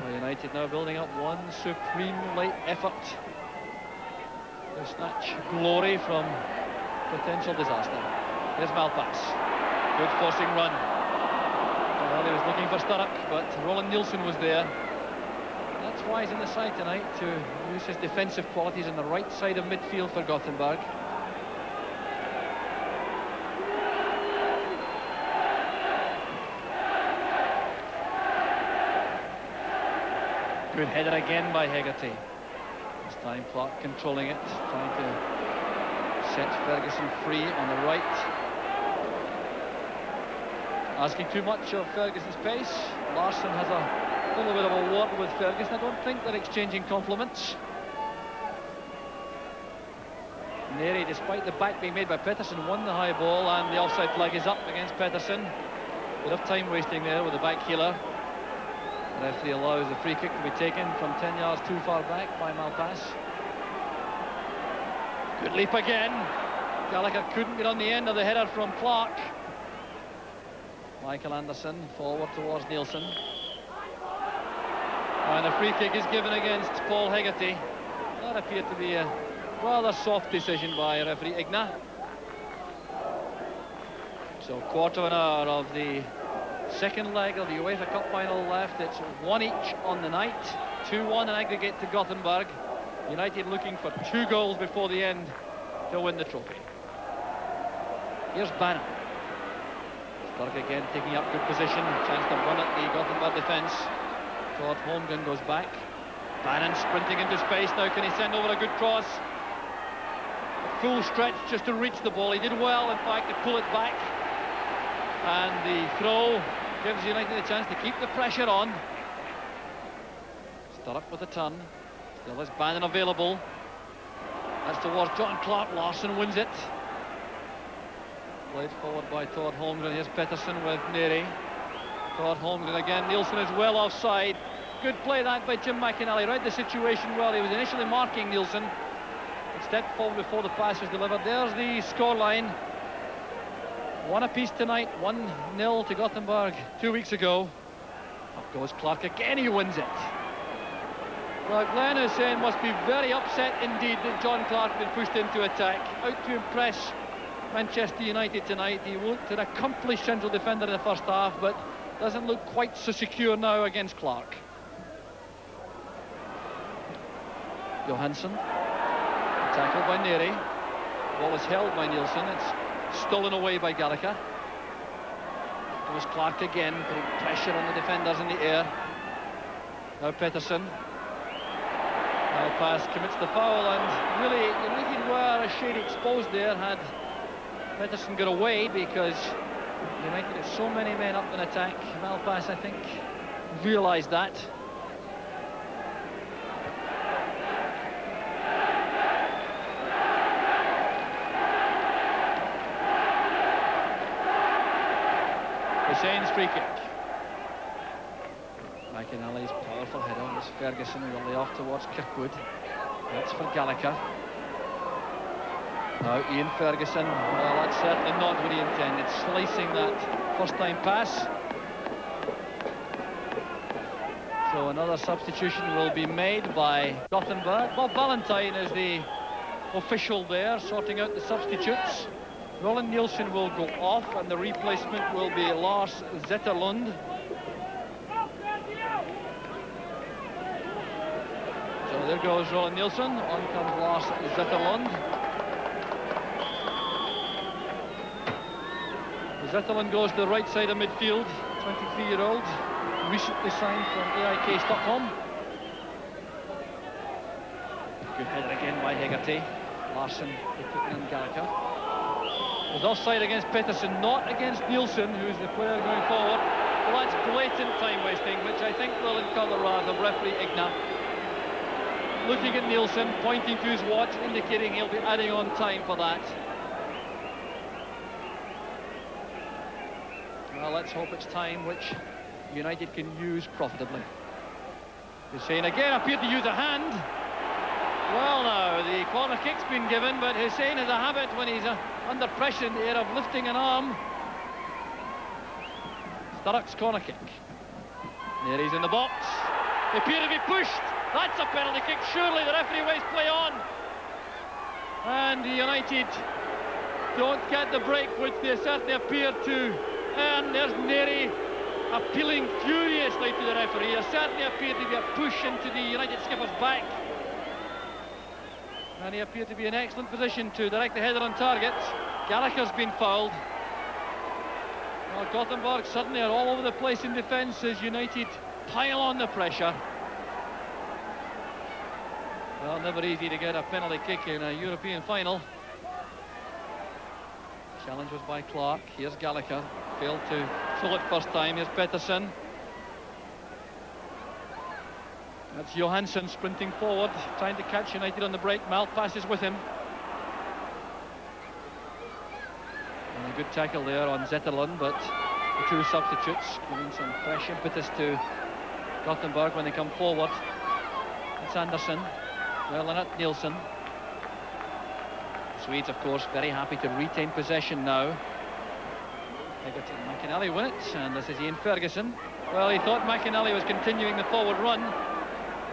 United now building up one supreme late effort to snatch glory from potential disaster. Here's Malpass. Good forcing run. Well, he was looking for Sturrock, but Roland Nilsson was there. That's why he's in the side tonight, to use his defensive qualities on the right side of midfield for Gothenburg. Good header again by Hegarty. This time Clark controlling it, trying to set Ferguson free on the right. Asking too much of Ferguson's pace. Larsson has a little bit of a war with Ferguson. I don't think they're exchanging compliments. Neri, despite the back being made by Pettersson, won the high ball, and the offside flag is up against Pettersson. Bit of time wasting there with the back heeler. The referee allows the free kick to be taken from 10 yards too far back by Malpass. Good leap again. Gallagher couldn't get on the end of the header from Clark. Michael Anderson forward towards Nielsen. And a free kick is given against Paul Hegarty. That appeared to be a rather soft decision by referee Igna. So quarter of an hour of the second leg of the UEFA Cup final left. It's 1 each on the night. 2-1 in aggregate to Gothenburg. United looking for 2 goals before the end to win the trophy. Here's Bannon. Stark again taking up good position. Chance to run at the Gothenburg defence. Todd Holmgren goes back. Bannon sprinting into space now. Can he send over a good cross? A full stretch just to reach the ball. He did well, in fact, to pull it back. And the throw gives United a chance to keep the pressure on. Stark with a turn. Still has Bannon available. That's towards John Clark. Larsson wins it. Played forward by Todd Holmgren. Here's Pettersson with Neri. Todd Holmgren again. Nielsen is well offside. Good play that by Jim McInally. Read the situation well. He was initially marking Nielsen. He stepped forward before the pass was delivered. There's the scoreline. 1 apiece tonight. 1-0 to Gothenburg 2 weeks ago. Up goes Clark again. He wins it. Well, Glenn Hussein must be very upset indeed that John Clark has been pushed into attack. Out to impress Manchester United tonight. He looked an accomplished central defender in the first half, but doesn't look quite so secure now against Clark. Johansson, tackled by Neri. Ball is held by Nielsen. It's stolen away by Gallagher. It was Clark again, putting pressure on the defenders in the air. Now Pettersson. Pass commits the foul, and really United were a shade exposed there had Pettersson got away, because United had so many men up in attack. Malpass, I think, realised that. Hussein's free kick. McInally's powerful header. As Ferguson will lay off towards Kirkwood. That's for Gallagher. Now Ian Ferguson. Well, that's certainly not what he intended. Slicing that first-time pass. So another substitution will be made by Gothenburg. Bob Valentine is the official there, sorting out the substitutes. Roland Nielsen will go off, and the replacement will be Lars Zetterlund. So there goes Roland Nielsen. On comes Lars Zetterlund. Zetterlund goes to the right side of midfield. 23-year-old, recently signed from AIK Stockholm. Good header again by Hegarty. Larsson putting in Gallagher. Was offside against Pettersson, not against Nielsen, who's the player going forward. Well, that's blatant time wasting, which I think will incur the wrath of referee Igna. Looking at Nielsen, pointing to his watch, indicating he'll be adding on time for that. Well, let's hope it's time which United can use profitably. Hussein again appeared to use a hand. Well, now, the corner kick's been given, but Hussein has a habit when he's under pressure in the air of lifting an arm. Sturrock's corner kick. There he's in the box. They appear to be pushed. That's a penalty kick. Surely the referee waits play on. And United don't get the break, which they certainly appear to earn. There's Neri appealing furiously to the referee. There certainly appeared to be a push into the United skipper's back. And he appeared to be in excellent position to direct the header on target. Gallagher's been fouled. Well, Gothenburg suddenly are all over the place in defence as United pile on the pressure. Well, never easy to get a penalty kick in a European final. Challenge was by Clark. Here's Gallagher. Failed to pull it first time. Here's Pettersson. That's Johansson sprinting forward, trying to catch United on the break. Malpass is with him. And a good tackle there on Zetterlund, but the two substitutes giving some fresh impetus to Gothenburg when they come forward. It's Andersson. Well, and at Nielsen. The Swedes, of course, very happy to retain possession now. Hegarty and McInally win it, and this is Ian Ferguson. Well, he thought McInally was continuing the forward run.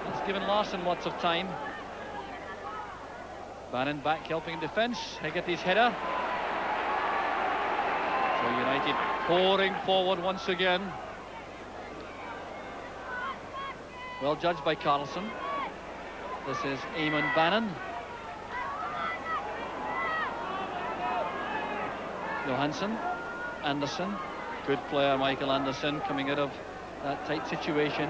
That's given Larsson lots of time. Bannon back helping in defence. Hegarty's header. So So United pouring forward once again. Well judged by Carlson. This is Eamon Bannon. Johansson, Anderson, good player Michael Anderson coming out of that tight situation.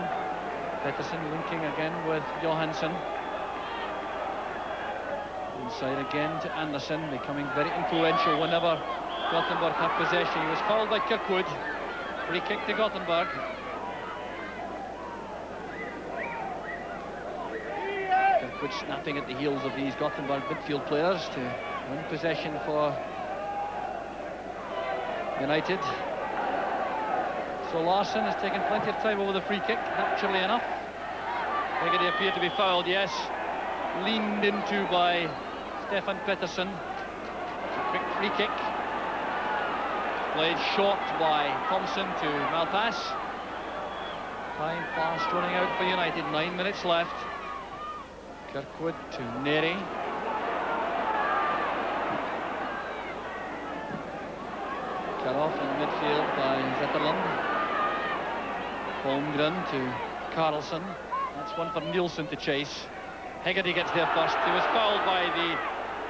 Pettersson linking again with Johansson. Inside again to Anderson, becoming very influential whenever Gothenburg have possession. He was fouled by Kirkwood. Free kick to Gothenburg. Kirkwood snapping at the heels of these Gothenburg midfield players to win possession for United. So Larsson has taken plenty of time over the free kick, naturally enough. Hegarty appeared to be fouled, yes. Leaned into by Stefan Pettersson. It's a quick free kick. Played short by Thompson to Malpass. Time fast running out for United, 9 minutes left. Kirkwood to Neri. Cut off in midfield by Zetterlund. Holmgren to Carlson. That's one for Nielsen to chase. Hegarty gets there first. He was fouled by the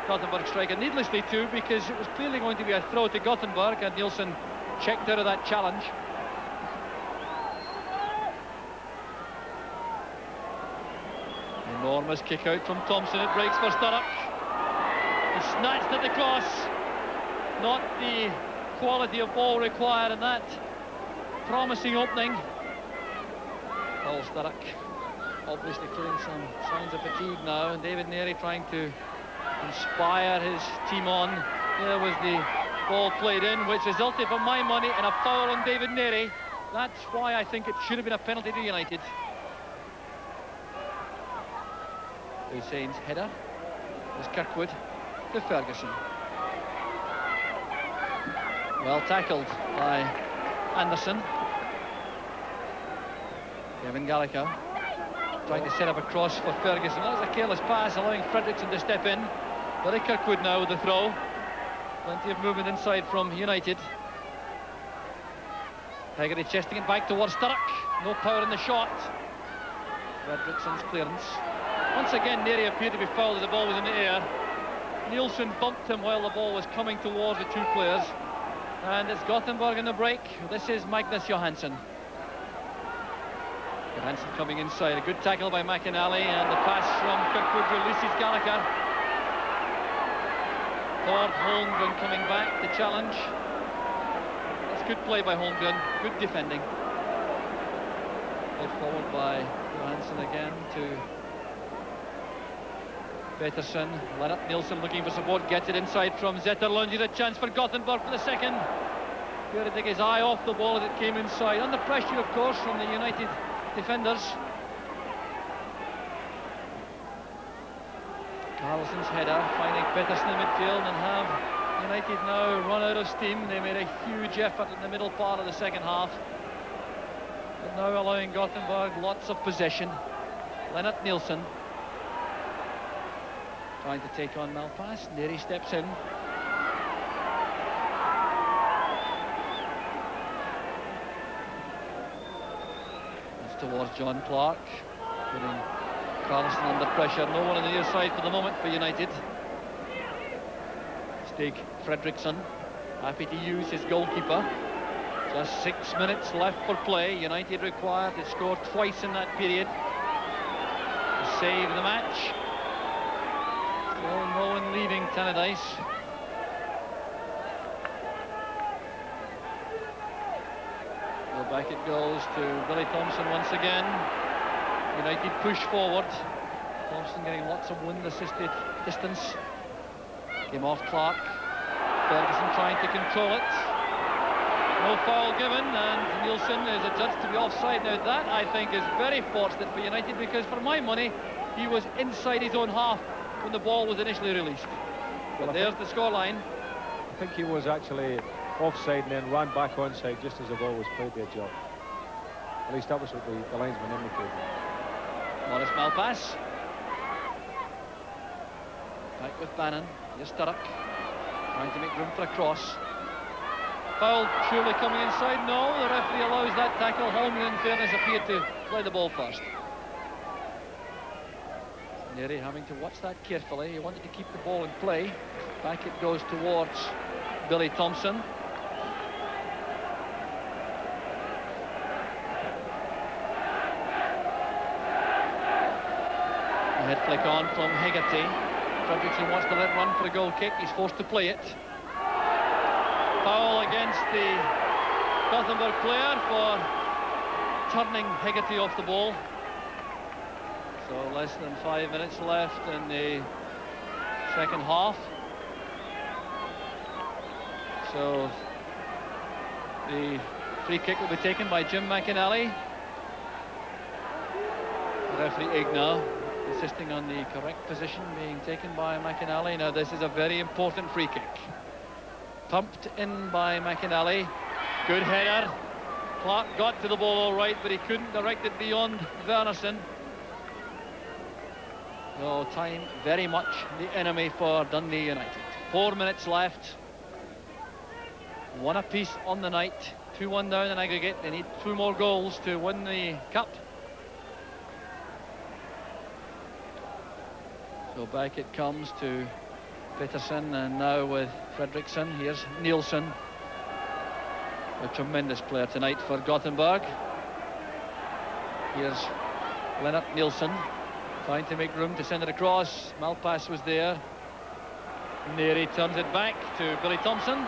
Gothenburg striker, needlessly too, because it was clearly going to be a throw to Gothenburg, and Nielsen checked out of that challenge. Enormous kick out from Thompson. It breaks for Sturrock. He snatched at the cross. Not the quality of ball required in that promising opening. Paul Sturrock obviously showing some signs of fatigue now, and David Neri trying to inspire his team on. There was the ball played in, which resulted, for my money, in a foul on David Neri. That's why I think it should have been a penalty to United. Hussein's header is Kirkwood to Ferguson. Well tackled by Anderson. Kevin Gallagher trying to set up a cross for Ferguson. That was a careless pass, allowing Fredriksson to step in. Billy Kirkwood now with the throw. Plenty of movement inside from United. Hegarty chesting it back towards Sturrock. No power in the shot. Fredriksson's clearance. Once again, Neri appeared to be fouled as the ball was in the air. Nielsen bumped him while the ball was coming towards the two players. And it's Gothenburg in the break. This is Magnus Johansson. Johansson coming inside. A good tackle by McInally, and the pass from Kirkwood releases Gallagher. Thord Holmgren coming back to challenge. That's good play by Holmgren. Good defending. Played forward by Johansson again to Pettersson. Lennart Nilsson looking for support, gets it inside from Zetterlund. Here's a chance for Gothenburg for the second. Here to take his eye off the ball as it came inside. Under pressure, of course, from the United defenders. Carlson's header finding Pettersson in midfield, and have United now run out of steam. They made a huge effort in the middle part of the second half, but now allowing Gothenburg lots of possession. Lennart Nilsson trying to take on Malpass. Neri steps in. It's towards John Clark, putting Carlson under pressure. No one on the near side for the moment for United. Stig Fredriksson happy to use his goalkeeper. Just 6 minutes left for play. United required to score twice in that period to save the match. Still no one leaving Tannadice. Well, back it goes to Billy Thompson once again. United push forward. Thompson getting lots of wind-assisted distance. Came off Clark. Ferguson trying to control it. No foul given, and Nielsen is adjudged to be offside. Now that, I think, is very fortunate for United, because for my money, he was inside his own half when the ball was initially released. But there's the scoreline.
I think he was actually offside and then ran back onside just as the ball was played there, Joe. At least that was what the linesman indicated.
Morris Malpass. Back with Bannon. Here's Sturrock. Trying to make room for a cross. Foul surely coming inside. No, the referee allows that tackle. Holmgren, in fairness, appeared to play the ball first. Neri having to watch that carefully. He wanted to keep the ball in play. Back it goes towards Billy Thompson. A head flick on from Hegarty. Fredriksson wants to let run for a goal kick. He's forced to play it. Foul against the Gothenburg player for turning Hegarty off the ball. So less than 5 minutes left in the second half. So the free kick will be taken by Jim McInally. The referee Igna insisting on the correct position being taken by McInally. Now this is a very important free kick. Pumped in by McInally. Good header. Clark got to the ball all right, but he couldn't direct it beyond Wernerson. So time very much the enemy for Dundee United. 4 minutes left. One apiece on the night. 2-1 down in aggregate. They need 2 more goals to win the cup. So back it comes to Peterson, and now with Fredriksson. Here's Nielsen, a tremendous player tonight for Gothenburg. Here's Lennart Nielsen trying to make room to send it across. Malpass was there. Neri turns it back to Billy Thompson.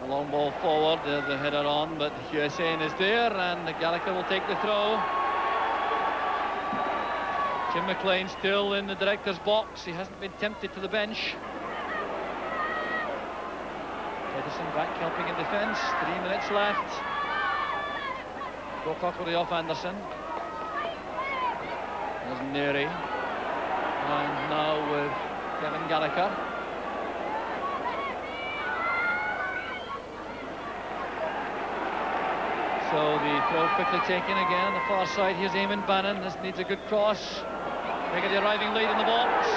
A long ball forward, there's the header on, but Hussein is there, and Gallagher will take the throw. Jim McLean still in the director's box. He hasn't been tempted to the bench. Edison back helping in defence. 3 minutes left. Brokaw will be off Anderson. There's Neri. And now with Kevin Gallagher. So the throw quickly taken again on the far side. Here's Eamon Bannon. This needs a good cross. Hegarty arriving late in the box.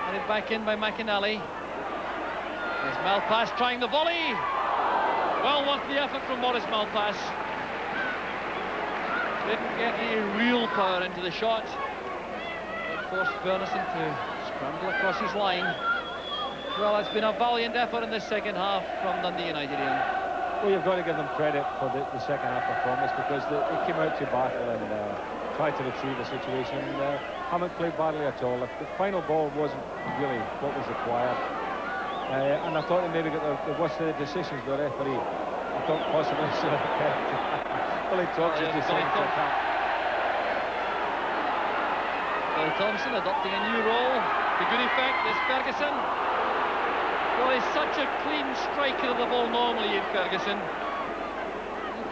Headed back in by McInally. There's Malpass trying the volley. Well worth the effort from Maurice Malpass. Didn't get any real power into the shot. It forced Wernerson to scramble across his line. Well, it's been a valiant effort in the second half from Dundee United, Ian.
Well, you've got to give them credit for the second half performance, because they came out to battle and tried to retrieve the situation. And haven't played badly at all. The final ball wasn't really what was required. And I thought they maybe got the worst of the decisions, the referee. I thought possibly Billy Thompson decided to attack.
Billy Thompson adopting a new role. To good effect is Ferguson. Well, he's such a clean striker of the ball normally, Ian Ferguson.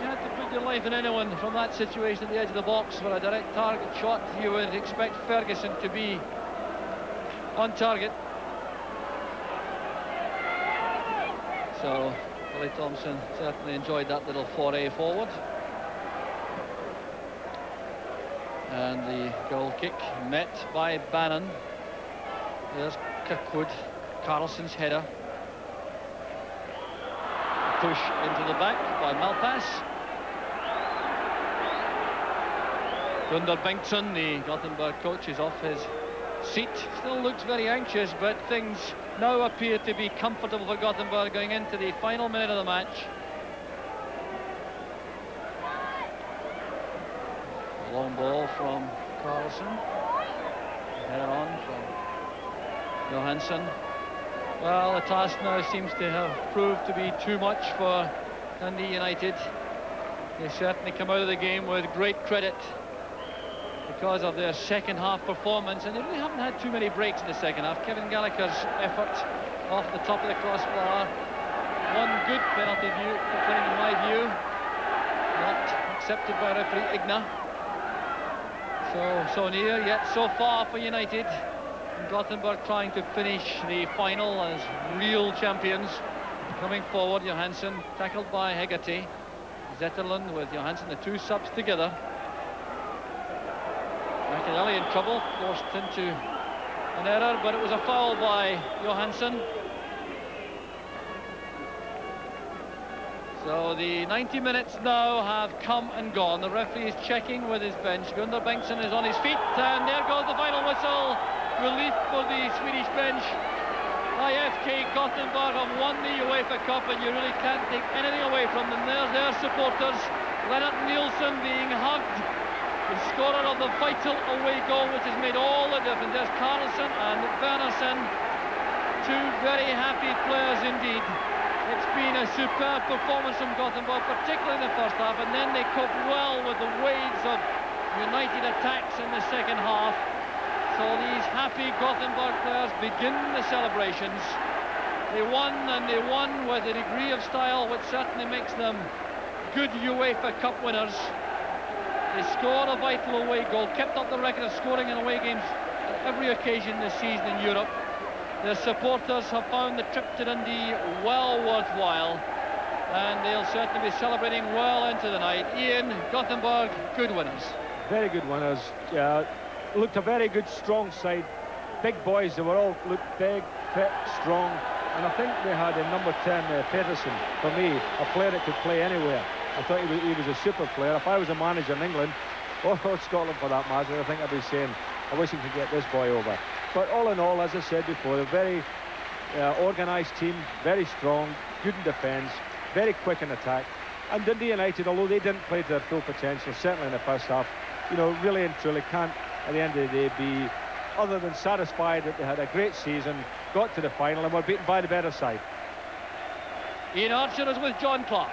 You have to put your life in anyone from that situation at the edge of the box for a direct target shot. You would expect Ferguson to be on target. So Billy Thompson certainly enjoyed that little foray forward. And the goal kick met by Bannon. There's Kirkwood, Carlson's header. Push into the back by Malpass. Gunnar Bengtsson, the Gothenburg coach, is off his seat. Still looks very anxious, but things now appear to be comfortable for Gothenburg going into the final minute of the match. A long ball from Carlson. Header on from Johansson. Well, the task now seems to have proved to be too much for Dundee United. They certainly come out of the game with great credit because of their second half performance, and they really haven't had too many breaks in the second half. Kevin Gallagher's effort off the top of the crossbar. One good penalty in my view. Not accepted by referee Igna. So near, yet so far for United. Gothenburg trying to finish the final as real champions. Coming forward, Johansson tackled by Hegarty. Zetterlund with Johansson, the two subs together. McInally in trouble, forced into An error, but it was a foul by Johansson. So the 90 minutes now have come and gone. The referee is checking with his bench. Gunnar Bengtsson is on his feet, and there goes the final whistle. Relief for the Swedish bench. IFK Gothenburg have won the UEFA Cup, and you really can't take anything away from them. There's their supporters. Lennart Nilsson being hugged, the scorer of the vital away goal, which has made all the difference. There's Carlson and Wernersen, two very happy players indeed. It's been a superb performance from Gothenburg, particularly in the first half, and then they coped well with the waves of United attacks in the second half. So these happy Gothenburg players begin the celebrations. They won, and they won with a degree of style which certainly makes them good UEFA Cup winners. They scored a vital away goal, kept up the record of scoring in away games at every occasion this season in Europe. Their supporters have found the trip to Dundee well worthwhile, and they'll certainly be celebrating well into the night. Ian, Gothenburg, good winners.
Very good winners. Looked a very good, strong side. Big boys, they were all looked big, fit, strong. And I think they had a number 10, Pedersen, for me, a player that could play anywhere. I thought he was a super player. If I was a manager in England, or Scotland for that matter, I think I'd be saying, I wish we could get this boy over. But all in all, as I said before, a very organised team, very strong, good in defence, very quick in attack. And Dundee United, although they didn't play to their full potential, certainly in the first half, you know, really and truly can't, at the end of the day, be other than satisfied that they had a great season, got to the final, and were beaten by the better side.
Ian Archer is with John Clark.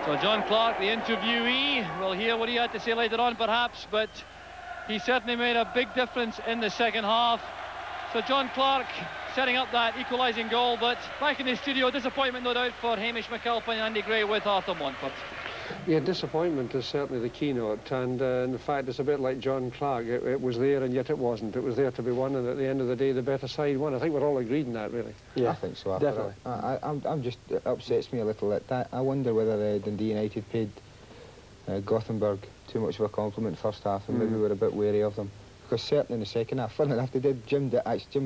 So John Clark, the interviewee, we'll hear what he had to say later on perhaps, but he certainly made a big difference in the second half. So John Clark setting up that equalising goal, but back in the studio, disappointment no doubt for Hamish McAlpine and Andy Gray with Arthur Montfort.
Yeah, disappointment is certainly the keynote, and in fact it's a bit like John Clark. It was there and yet it wasn't. It was there to be won, and at the end of the day the better side won. I think we're all agreed in that, really.
Yeah, I think so.
Definitely.
I'm just, it upsets me a little that I wonder whether Dundee United paid Gothenburg too much of a compliment first half, and maybe we were a bit wary of them. Because certainly in the second half, funny enough, Jim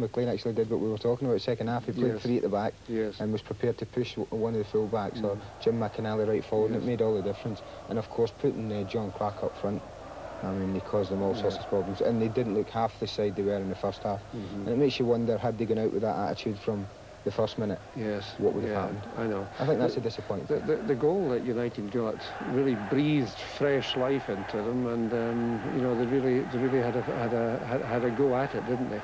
McLean actually did what we were talking about. Second half, he played three at the back and was prepared to push one of the full backs, or Jim McInally right forward, and it made all the difference. And of course, putting John Clark up front, I mean, he caused them all sorts of problems, and they didn't look half the side they were in the first half. And it makes you wonder, had they gone out with that attitude from the first minute, what would have happened?
I know.
I think that's a disappointment.
The goal that United got really breathed fresh life into them, and you know, they really had a go at it, didn't they?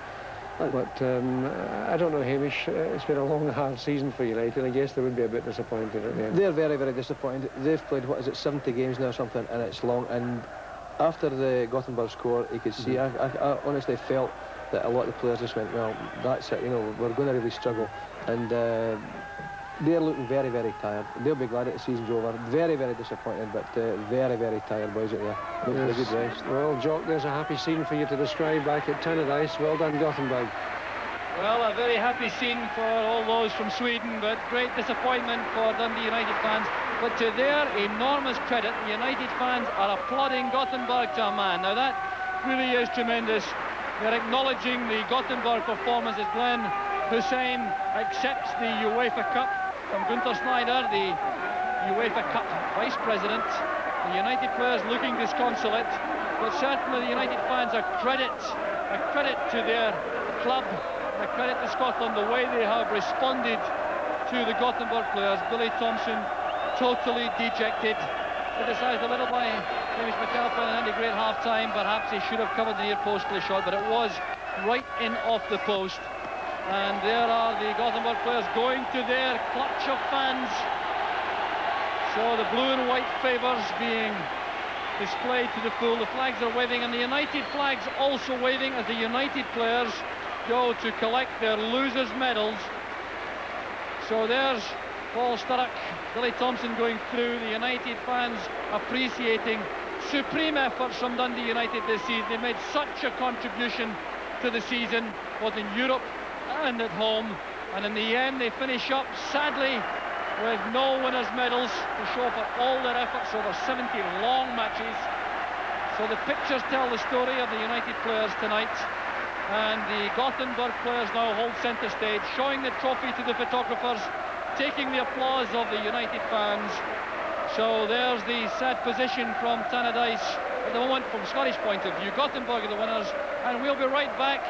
But I don't know, Hamish. It's been a long, hard season for United. I guess they would be a bit disappointed at the end.
They're very, very disappointed. They've played, what is it, 70 games now or something, and it's long. And after the Gothenburg score, you could see, I honestly felt that a lot of the players just went, well, that's it, you know, we're going to really struggle. And they're looking very, very tired. They'll be glad that the season's over. Very, very disappointed, but very, very tired boys out there. Look for a good rest.
Well, Jock, there's a happy scene for you to describe back at Tannadice. Well done, Gothenburg.
Well, a very happy scene for all those from Sweden, but great disappointment for Dundee United fans. But to their enormous credit, the United fans are applauding Gothenburg to a man. Now that really is tremendous. They're acknowledging the Gothenburg performance as Glenn Hussein accepts the UEFA Cup from Gunther Snyder, the UEFA Cup Vice President. The United players looking disconsolate, but certainly the United fans a credit to their club, a credit to Scotland, the way they have responded to the Gothenburg players. Billy Thompson totally dejected, criticised a little by Hamish McAlpine and Andy Gray at half-time. Perhaps he should have covered the near post with a shot, but it was right in off the post. And there are the Gothenburg players going to their clutch of fans. So the blue and white favours being displayed to the full. The flags are waving, and the United flags also waving as the United players go to collect their losers' medals. So there's Paul Sturrock Billy Thompson going through, the United fans appreciating supreme efforts from Dundee United this season. They made such a contribution to the season, both in Europe and at home, and in the end they finish up, sadly, with no winners' medals to show for all their efforts over 70 long matches. So the pictures tell the story of the United players tonight, and the Gothenburg players now hold centre stage, showing the trophy to the photographers, taking the applause of the United fans. So there's the sad position from Tannadice at the moment from Scottish point of view. Gothenburg are the winners, and we'll be right back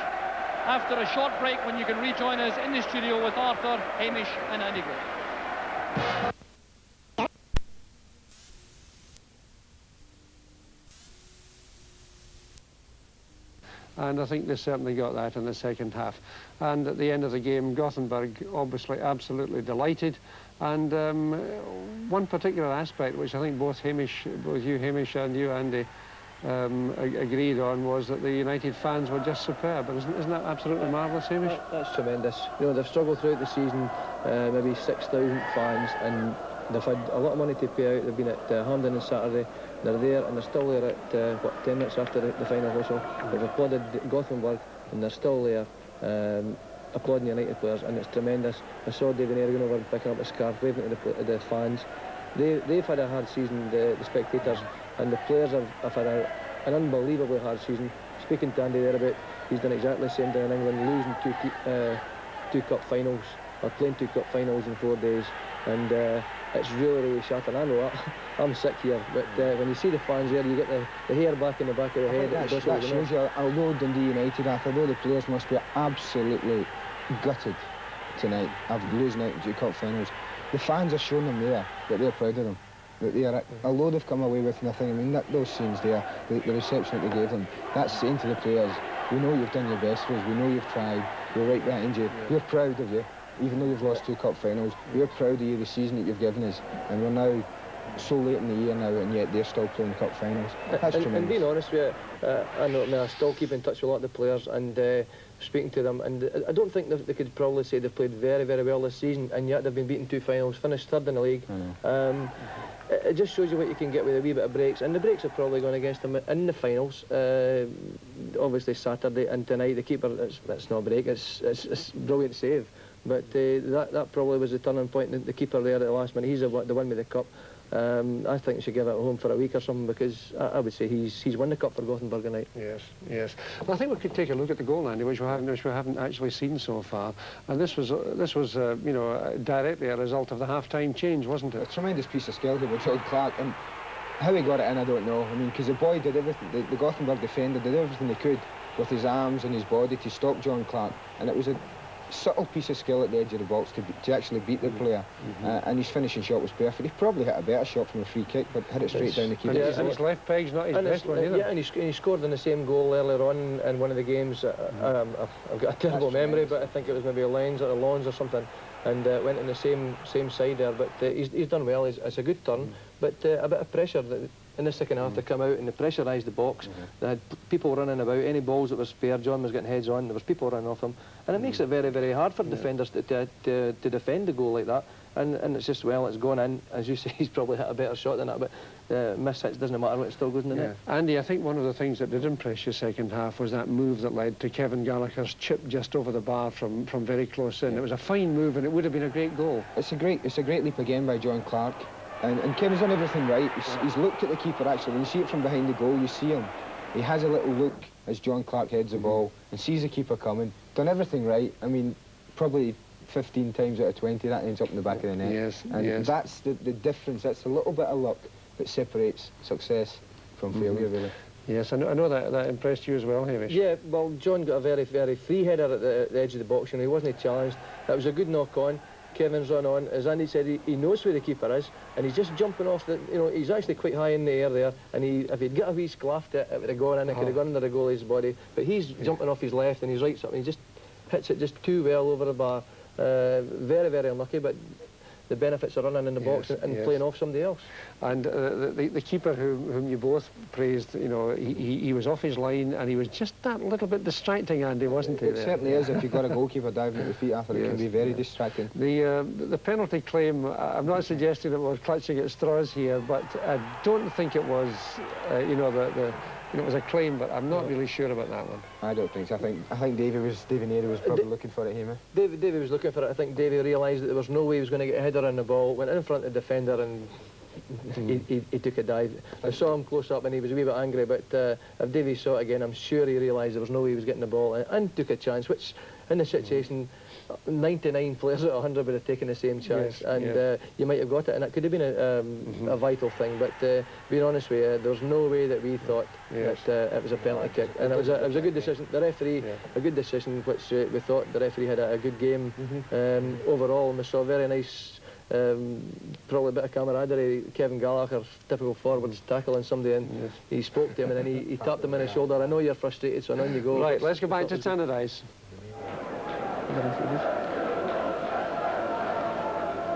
after a short break when you can rejoin us in the studio with Arthur, Hamish and Andy Gray.
And I think they certainly got that in the second half. And at the end of the game, Gothenburg obviously absolutely delighted. And one particular aspect, which I think both you, Hamish, and you, Andy, agreed on, was that the United fans were just superb. And isn't that absolutely marvellous, Hamish?
That's tremendous. You know, they've struggled throughout the season, maybe 6,000 fans, and they've had a lot of money to pay out. They've been at Hampden on Saturday. They're there, and they're still there at, what, 10 minutes after the final whistle. They've applauded Gothenburg, and they're still there applauding United players, and it's tremendous. I saw David Ergen over picking up a scarf, waving to the fans. They've had a hard season, the spectators, and the players have had an unbelievably hard season. Speaking to Andy there about, he's done exactly the same down in England, losing two cup finals, or playing 2 cup finals in 4 days, and it's really shattering. I know I'm sick here, but when you see the fans there, you get the hair back in the back of the head.
That shows you, although Dundee United, although the players must be absolutely gutted tonight after losing out in 2 cup finals, the fans are showing them there that they're proud of them. That they are, although they've come away with nothing, I mean, those scenes there, the reception that they gave them, that's saying to the players, we know you've done your best for us, we know you've tried, we're right behind you, we're proud of you. Even though you've lost 2 cup finals, we're proud of you, the season that you've given us, and we're now so late in the year now, and yet they're still playing cup finals. That's tremendous. And being honest with you, I still keep in touch with a lot of the players and speaking to them, and I don't think they could probably say they've played very, very well this season, and yet they've been beaten 2 finals, finished 3rd in the league. It just shows you what you can get with a wee bit of breaks, and the breaks are probably going against them in the finals. Obviously Saturday and tonight, the keeper, it's not a break, it's a brilliant save. But that probably was the turning point. The keeper there at the last minute, he's the one with the cup. I think he should give it home for a week or something, because I would say he's won the cup for Gothenburg tonight.
Yes. Well, I think we could take a look at the goal, Andy, which we haven't actually seen so far. And this was you know, directly a result of the half-time change, wasn't it?
A tremendous piece of skill here with John Clark, and how he got it in, I don't know. I mean, because the boy did everything. The Gothenburg defender did everything they could with his arms and his body to stop John Clark, and it was a subtle piece of skill at the edge of the box to actually beat the player, and his finishing shot was perfect. He probably hit a better shot from a free kick, but hit it straight down the keeper.
And his left peg's not his best one either.
Yeah, and he scored in the same goal earlier on in one of the games. I've got a terrible memory, but I think it was maybe Lens or something, and went in the same side there. But he's done well. It's a good turn, but a bit of pressure in the second half to come out and they pressurised the box. They had people running about. Any balls that were spared, John was getting heads on. There was people running off him, and it makes it very, very hard for defenders to defend the goal like that. And it's just, well, it's gone in. As you say, he's probably hit a better shot than that, but miss hits doesn't matter when it still goes in the net.
Andy, I think one of the things that did impress you second half was that move that led to Kevin Gallagher's chip just over the bar from very close in. It was a fine move, and it would have been a great goal.
It's a great leap again by John Clark. And Kevin's done everything right. He's looked at the keeper, actually. When you see it from behind the goal, you see him. He has a little look as John Clark heads the ball and sees the keeper coming. Done everything right. I mean, probably 15 times out of 20, that ends up in the back of the net.
Yes.
That's the difference. That's a little bit of luck that separates success from failure, really.
Yes, I know that impressed you as well, Hamish.
Yeah, well, John got a very, very free header at the edge of the box, and he wasn't challenged. That was a good knock on. Kevin's run on, as Andy said, he knows where the keeper is, and he's just jumping off he's actually quite high in the air there, and if he'd got a wee sclaffed it would have gone in, it could have gone under the goalie's body, but he's jumping off his left and he's right up, and he just hits it just too well over the bar. Very, very unlucky, but the benefits of running in the box and playing off somebody else.
And the keeper whom you both praised, you know, he was off his line and he was just that little bit distracting, Andy, wasn't he?
It certainly is. If you've got a goalkeeper diving at the feet after, it can be very distracting.
The penalty claim, I'm not suggesting that we're clutching at straws here, but I don't think it was, you know, it was a claim, but I'm not really sure about that one.
I don't think so. I think Davy Nader was probably looking for it here.
Davy was looking for it. I think Davy realised that there was no way he was going to get a header on the ball, went in front of the defender and he took a dive. I saw him close up and he was a wee bit angry, but if Davy saw it again, I'm sure he realised there was no way he was getting the ball and took a chance, which in the situation 99 players out of 100 would have taken the same chance, you might have got it, and it could have been a vital thing, but being honest with you, there's no way that we thought that it was a penalty kick, and it was a good decision. The referee, a good decision, which we thought the referee had a good game overall, and we saw a very nice probably a bit of camaraderie. Kevin Gallagher, typical forwards, tackling somebody, and he spoke to him and then he tapped him on the shoulder. I know you're frustrated, so on you go.
Right, let's go back to Tannadice.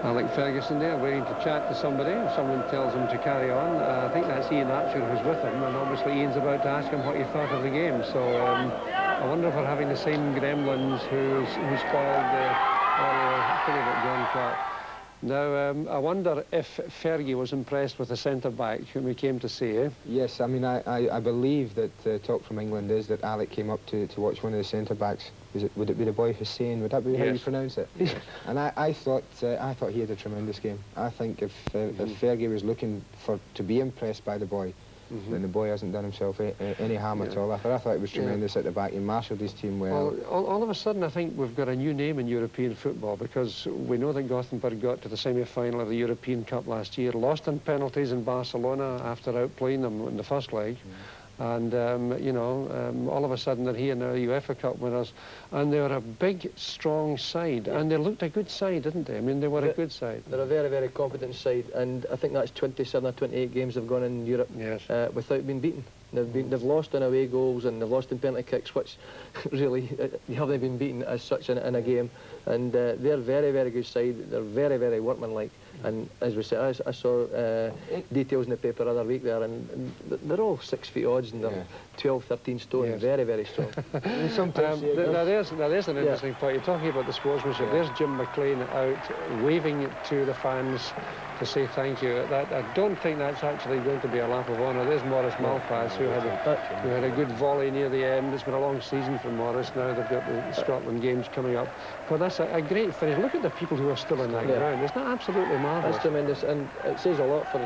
Alec Ferguson there, waiting to chat to somebody. Someone tells him to carry on. I think that's Ian Archer who's with him, and obviously Ian's about to ask him what he thought of the game. So I wonder if we're having the same gremlins who spoiled the killing at John Clark. Now, I wonder if Fergie was impressed with the centre-back whom he came to see.
Yes, I mean, I believe that talk from England is that Alec came up to watch one of the centre-backs. Would it be the boy Hussein? Would that be how you pronounce it? Yes. And I thought he had a tremendous game. I think if Fergie was looking to be impressed by the boy, then the boy hasn't done himself any harm at all. I thought it was tremendous at the back. He marshalled his team well.
All of a sudden, I think we've got a new name in European football, because we know that Gothenburg got to the semi-final of the European Cup last year, lost on penalties in Barcelona after outplaying them in the first leg. And, you know, all of a sudden they're here now, UEFA Cup winners, and they were a big, strong side, and they looked a good side, didn't they? I mean, they were a good side.
They're a very, very competent side, and I think that's 27 or 28 games they've gone in Europe without being beaten. They've lost in away goals and they've lost in penalty kicks, which really you haven't been beaten as such in a game. And they're a very, very good side. They're very, very workmanlike. And as we said, I saw details in the paper the other week there, and they're all 6 feet odds and they're 12, 13 stone, very, very strong.
Now there's an interesting point. You're talking about the sportsmanship. There's Jim McLean out waving to the fans to say thank you. I don't think that's actually going to be a lap of honour. There's Maurice Malpass, who had a good volley near the end. It's been a long season for Maurice. Now they've got the Scotland games coming up. But that's a great finish. Look at the people who are still in that ground. Isn't that absolutely marvellous?
That's tremendous, and it says a lot for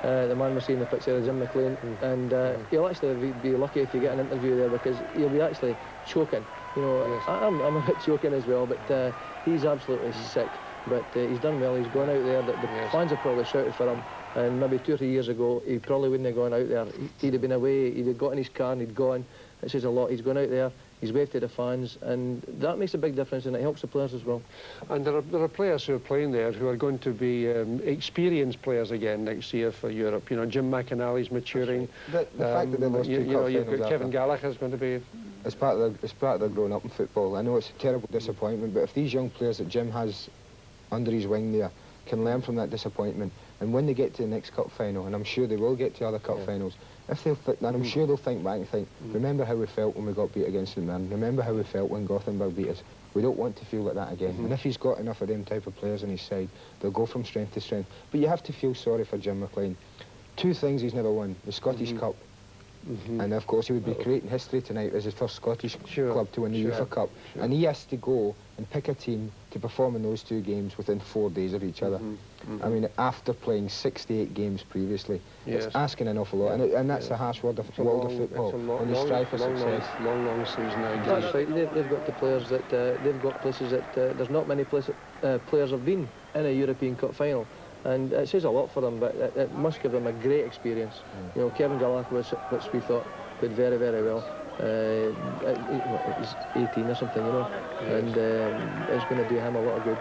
the man we're seeing in the picture, Jim McLean, and you'll actually be lucky if you get an interview there, because you'll be actually choking. You know, I'm a bit choking as well, but he's absolutely sick. But he's done well. He's gone out there. The fans have probably shouted for him, and maybe 2 or 3 years ago he probably wouldn't have gone out there. He'd have been away. He'd have got in his car and he'd gone. It says a lot. He's gone out there. He's waved to the fans, and that makes a big difference, and it helps the players as well. And there are players who are playing there who are going to be experienced players again next year for Europe. You know, Jim McInally's maturing. The fact that they lost two cup finals, Kevin Gallagher's going to be. It's part of their growing up in football. I know it's a terrible disappointment, but if these young players that Jim has under his wing there can learn from that disappointment, and when they get to the next cup final, and I'm sure they will get to other cup finals, if they'll and I'm sure they'll think back and think, remember how we felt when we got beat against St Mirren, remember how we felt when Gothenburg beat us. We don't want to feel like that again. And if he's got enough of them type of players on his side, they'll go from strength to strength. But you have to feel sorry for Jim McLean. 2 things he's never won: the Scottish Cup, and of course he would be creating history tonight as his first Scottish club to win the UEFA Cup. And he has to go and pick a team to perform in those 2 games within 4 days of each other. I mean, after playing 68 games previously, it's asking an awful lot, and that's a harsh world of football. When you strive for success, long season. That's right. They've got the players that they've got places that there's not many players have been in a European Cup final. And it says a lot for them, but it must give them a great experience. You know, Kevin Gallagher, which we thought played very, very well. He's 18 or something, you know, and it's going to do him a lot of good.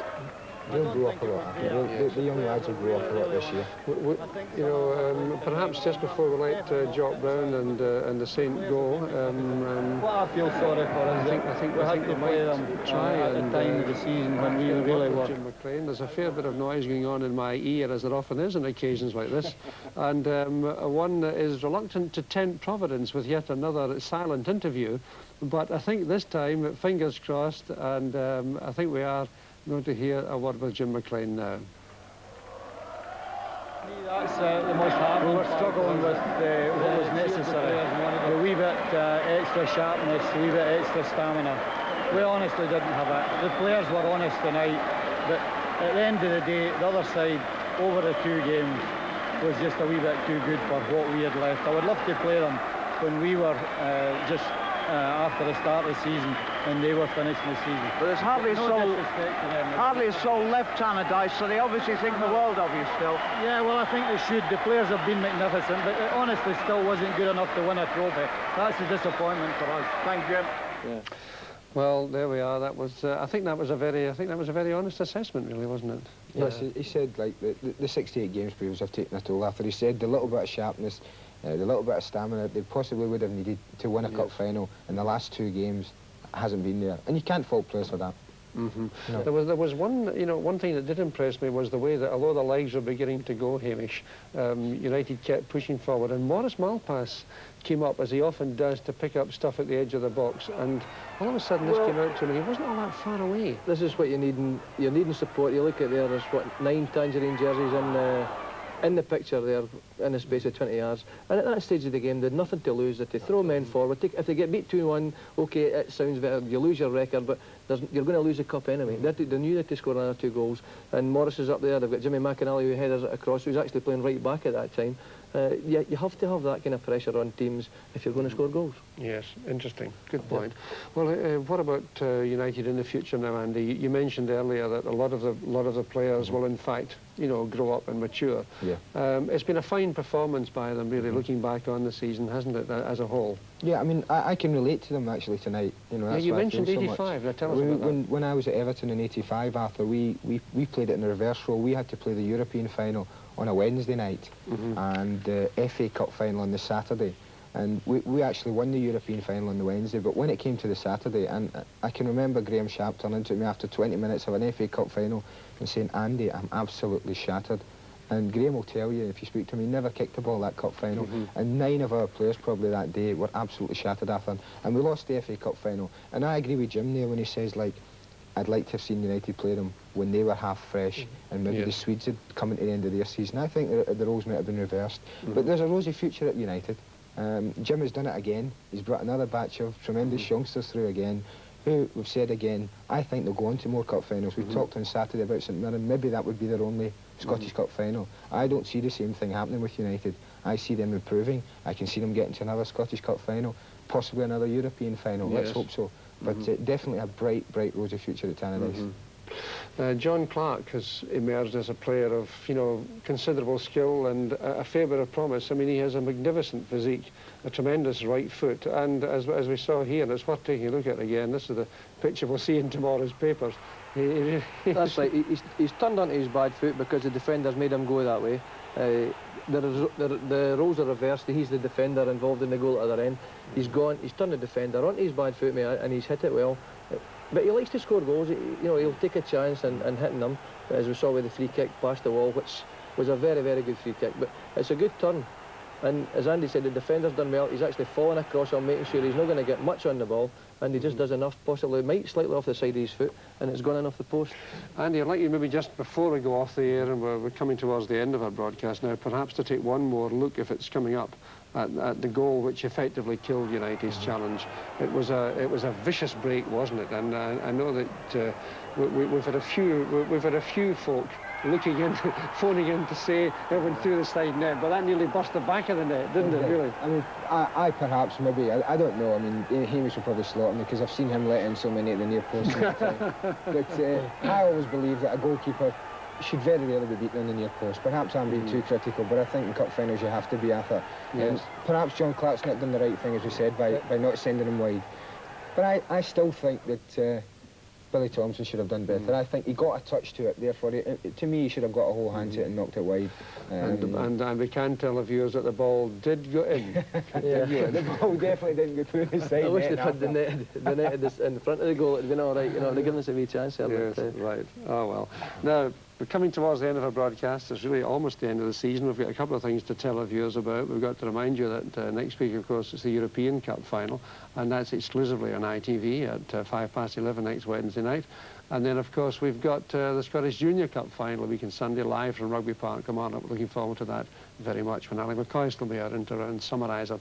They'll grow up a lot. The young lads will grow up a lot this year.
You know, perhaps just before we let Jock Brown and the Saint go,
What I feel sorry for is
I think
we had to play them
try
at the time of the season when we really were.
Jim McLean. There's a fair bit of noise going on in my ear, as there often is on occasions like this, and one is reluctant to tempt Providence with yet another silent interview, but I think this time, fingers crossed, and I think we are going to hear a word with Jim McLean now.
That's the most hard. We were struggling with what was necessary. A wee bit extra sharpness, a wee bit extra stamina. We honestly didn't have it. The players were honest tonight, but at the end of the day, the other side, over the 2 games, was just a wee bit too good for what we had left. I would love to play them when we were just after the start of the season and they were finishing the season.
But there's hardly a soul left, Tannadice, so they obviously think the world of you still.
Yeah, well, I think they should. The players have been magnificent, but it honestly still wasn't good enough to win a trophy. That's a disappointment for us.
Thank you.
Yeah. Well, there we are. That was. I think that was a very honest assessment, really, wasn't it?
Yes, he said like the 68 games previous have taken a toll. After he said the little bit of sharpness, the little bit of stamina they possibly would have needed to win a cup final in the last 2 games hasn't been there, and you can't fault players for that.
Mm-hmm. No. There was one thing that did impress me was the way that, although the legs were beginning to go, Hamish, United kept pushing forward, and Maurice Malpass came up, as he often does, to pick up stuff at the edge of the box, and all of a sudden this came out to him, and he wasn't all that far away.
This is what you need. You're needing support. You look at there's what 9 tangerine jerseys in the picture there in the space of 20 yards, and at that stage of the game they had nothing to lose. That they throw men forward, if they get beat 2-1, okay, it sounds better, you lose your record, but you're going to lose the cup anyway. They knew that they scored another 2 goals, and Morris is up there. They've got Jimmy McInally who headers it across, who's actually playing right back at that time. You have to have that kind of pressure on teams if you're going to score goals.
Yes, interesting. Good point. Well, what about United in the future now, Andy? You mentioned earlier that a lot of the players will, in fact, grow up and mature.
Yeah.
It's been a fine performance by them, really, looking back on the season, hasn't it, as a whole?
Yeah, I mean, I can relate to them actually tonight. That's
you
why
mentioned
I feel
85.
So
now tell us about that.
When I was at Everton in 85, Arthur, we played it in the reverse role. We had to play the European final on a Wednesday night and the FA Cup final on the Saturday. And we actually won the European final on the Wednesday, but when it came to the Saturday, and I can remember Graham Sharp turning to me after 20 minutes of an FA Cup final and saying, "Andy, I'm absolutely shattered." And Graham will tell you, if you speak to him, he never kicked a ball that cup final. And 9 of our players probably that day were absolutely shattered after. And we lost the FA Cup final. And I agree with Jim there when he says, like, I'd like to have seen United play them when they were half fresh and maybe the Swedes had come into the end of their season. I think the roles might have been reversed. But there's a rosy future at United. Jim has done it again. He's brought another batch of tremendous youngsters through again, who, we've said again, I think they'll go on to more cup finals. We talked on Saturday about St Mirren. Maybe that would be their only Scottish Cup final. I don't see the same thing happening with United. I see them improving. I can see them getting to another Scottish Cup final, possibly another European final. Let's hope so. But definitely a bright, rosy future at Tannadice.
John Clark has emerged as a player of, considerable skill and a fair bit of promise. I mean, he has a magnificent physique, a tremendous right foot, and as we saw here, and it's worth taking a look at again, this is the picture we'll see in tomorrow's papers.
That's right, he's turned onto his bad foot because the defenders made him go that way. The roles are reversed. He's the defender involved in the goal at the other end. He's turned the defender onto his bad foot, mate, and he's hit it well. But he likes to score goals. He'll take a chance and hitting them, as we saw with the free kick past the wall, which was a very, very good free kick. But it's a good turn. And as Andy said, the defender's done well. He's actually fallen across on making sure he's not going to get much on the ball, and he just does enough, possibly might slightly off the side of his foot, and it's gone in off the post.
Andy, I'd like you maybe just before we go off the air, and we're coming towards the end of our broadcast now, perhaps to take one more look, if it's coming up, at the goal which effectively killed United's challenge. It was a vicious break, wasn't it? And I know that we've had a few folk looking in, phoning in to say it went through the side net, but that nearly burst the back of the net, didn't it, really?
I mean, I perhaps, maybe, I don't know. I mean, Hamish will probably slaughter me because I've seen him let in so many at the near post in the time. But I always believe that a goalkeeper should very rarely be beaten in the near post. Perhaps I'm being too critical, but I think in cup finals you have to be after.
Yes.
Perhaps John Clark's not done the right thing, as we said, by not sending him wide. But I still think that Billy Thompson should have done better. I think he got a touch to it, therefore, to me, he should have got a whole hand to it and knocked it wide.
And we can tell the viewers that the ball did go in.
The ball definitely didn't go through the side.
I wish they'd had the net in front of the goal. It'd been all right, you know, they'd given us a wee chance there.
Yes,
but,
right. Oh, well. Now, we're coming towards the end of our broadcast. It's really almost the end of the season. We've got a couple of things to tell our viewers about. We've got to remind you that next week, of course, it's the European Cup final, and that's exclusively on ITV at 11:05 next Wednesday night. And then, of course, we've got the Scottish Junior Cup final a week on Sunday live from Rugby Park. Come on up. Looking forward to that very much when Ali McCoist will be our and summariser.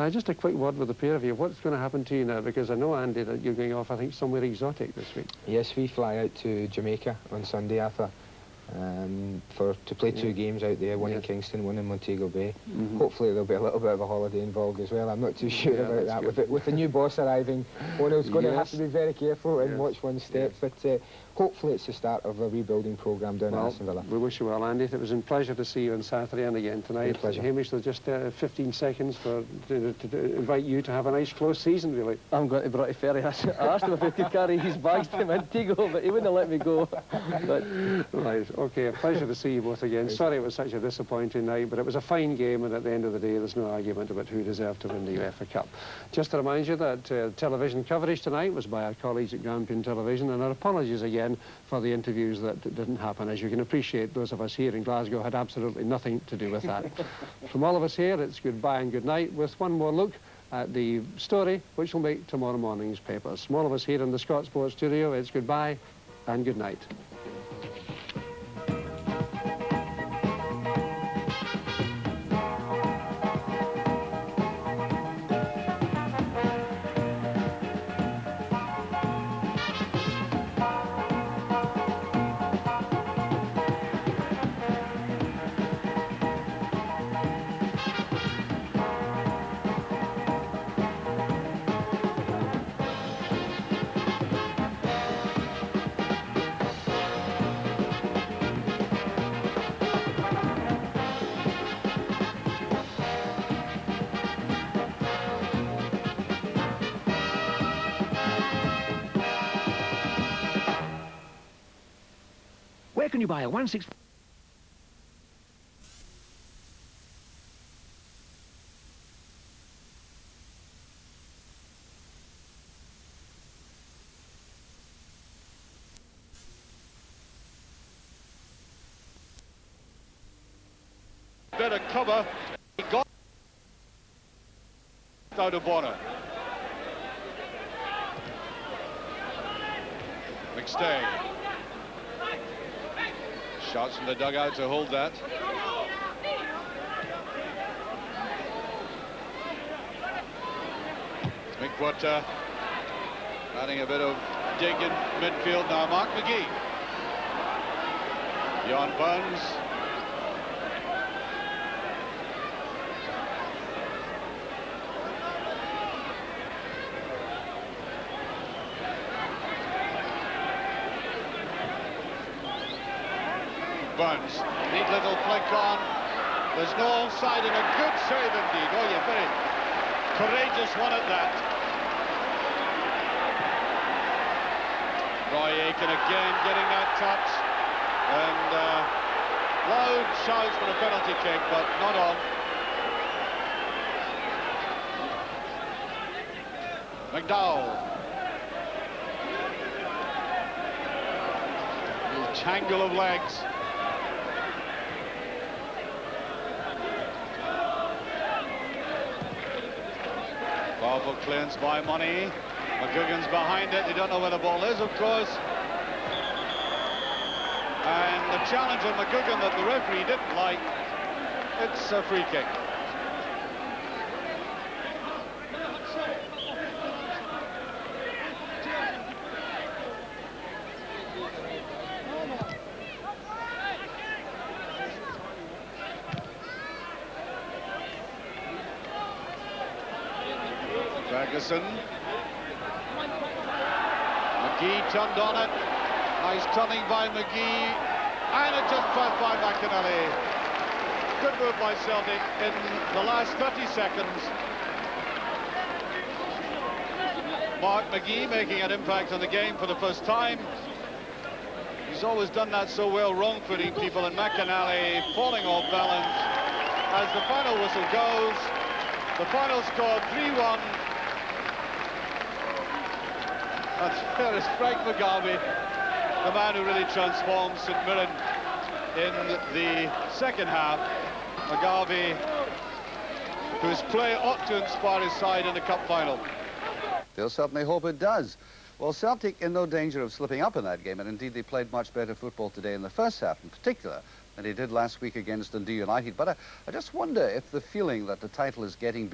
Just a quick word with the pair of you. What's going to happen to you now? Because I know, Andy, that you're going off, I think, somewhere exotic this week.
Yes, we fly out to Jamaica on Sunday, Arthur. To play 2 games out there, one in Kingston, one in Montego Bay. Hopefully there'll be a little bit of a holiday involved as well. I'm not too sure about that. With the new boss arriving, one is going to have to be very careful and watch one step. But hopefully it's the start of a rebuilding programme down at Aston Villa.
We wish you well, Andy. It was a pleasure to see you on Saturday and again tonight.
Pleasure.
Hamish, there's just 15 seconds to invite you to have a nice close season, really.
I'm going to Broughty Ferry. I asked him if he could carry his bags to Montego, but he wouldn't let me go. But
right, okay, a pleasure to see you both again. Sorry it was such a disappointing night, but it was a fine game, and at the end of the day, there's no argument about who deserved to win the UEFA Cup. Just to remind you that television coverage tonight was by our colleagues at Grampian Television, and our apologies again for the interviews that didn't happen. As you can appreciate, those of us here in Glasgow had absolutely nothing to do with that. From all of us here, it's goodbye and good night, with one more look at the story which will make tomorrow morning's papers. From all of us here in the Scott Sports Studio, it's goodbye and good night.
Where can you buy a 1/6...
Bit of cover. He got out of Bonner. McStay. Shots from the dugout to hold that. Minkwater adding a bit of dig in midfield now. Mark McGee. Jan Burns. Burns, neat little flick on. There's no offside and a good save indeed. Oh, yeah, very courageous one at that. Roy Aiken again getting that touch. And loud shouts for a penalty kick, but not on. McDowell. Little tangle of legs. Powerful clearance by Money. McGugan's behind it. They don't know where the ball is, of course. And the challenge on McGugan that the referee didn't like. It's a free kick. Ferguson. McGee turned on it. Nice turning by McGee. And it just fell by McInally. Good move by Celtic in the last 30 seconds. Mark McGee making an impact on the game for the first time. He's always done that so well, wrong-footing people, and McInally falling off balance. As the final whistle goes, the final score 3-1. And there is Frank McGarvey, the man who really transformed St Mirren in the second half. McGarvey, whose play ought to inspire his side in the cup final.
They'll certainly hope it does. Well, Celtic in no danger of slipping up in that game, and indeed they played much better football today in the first half in particular than they did last week against Dundee United. But I just wonder if the feeling that the title is getting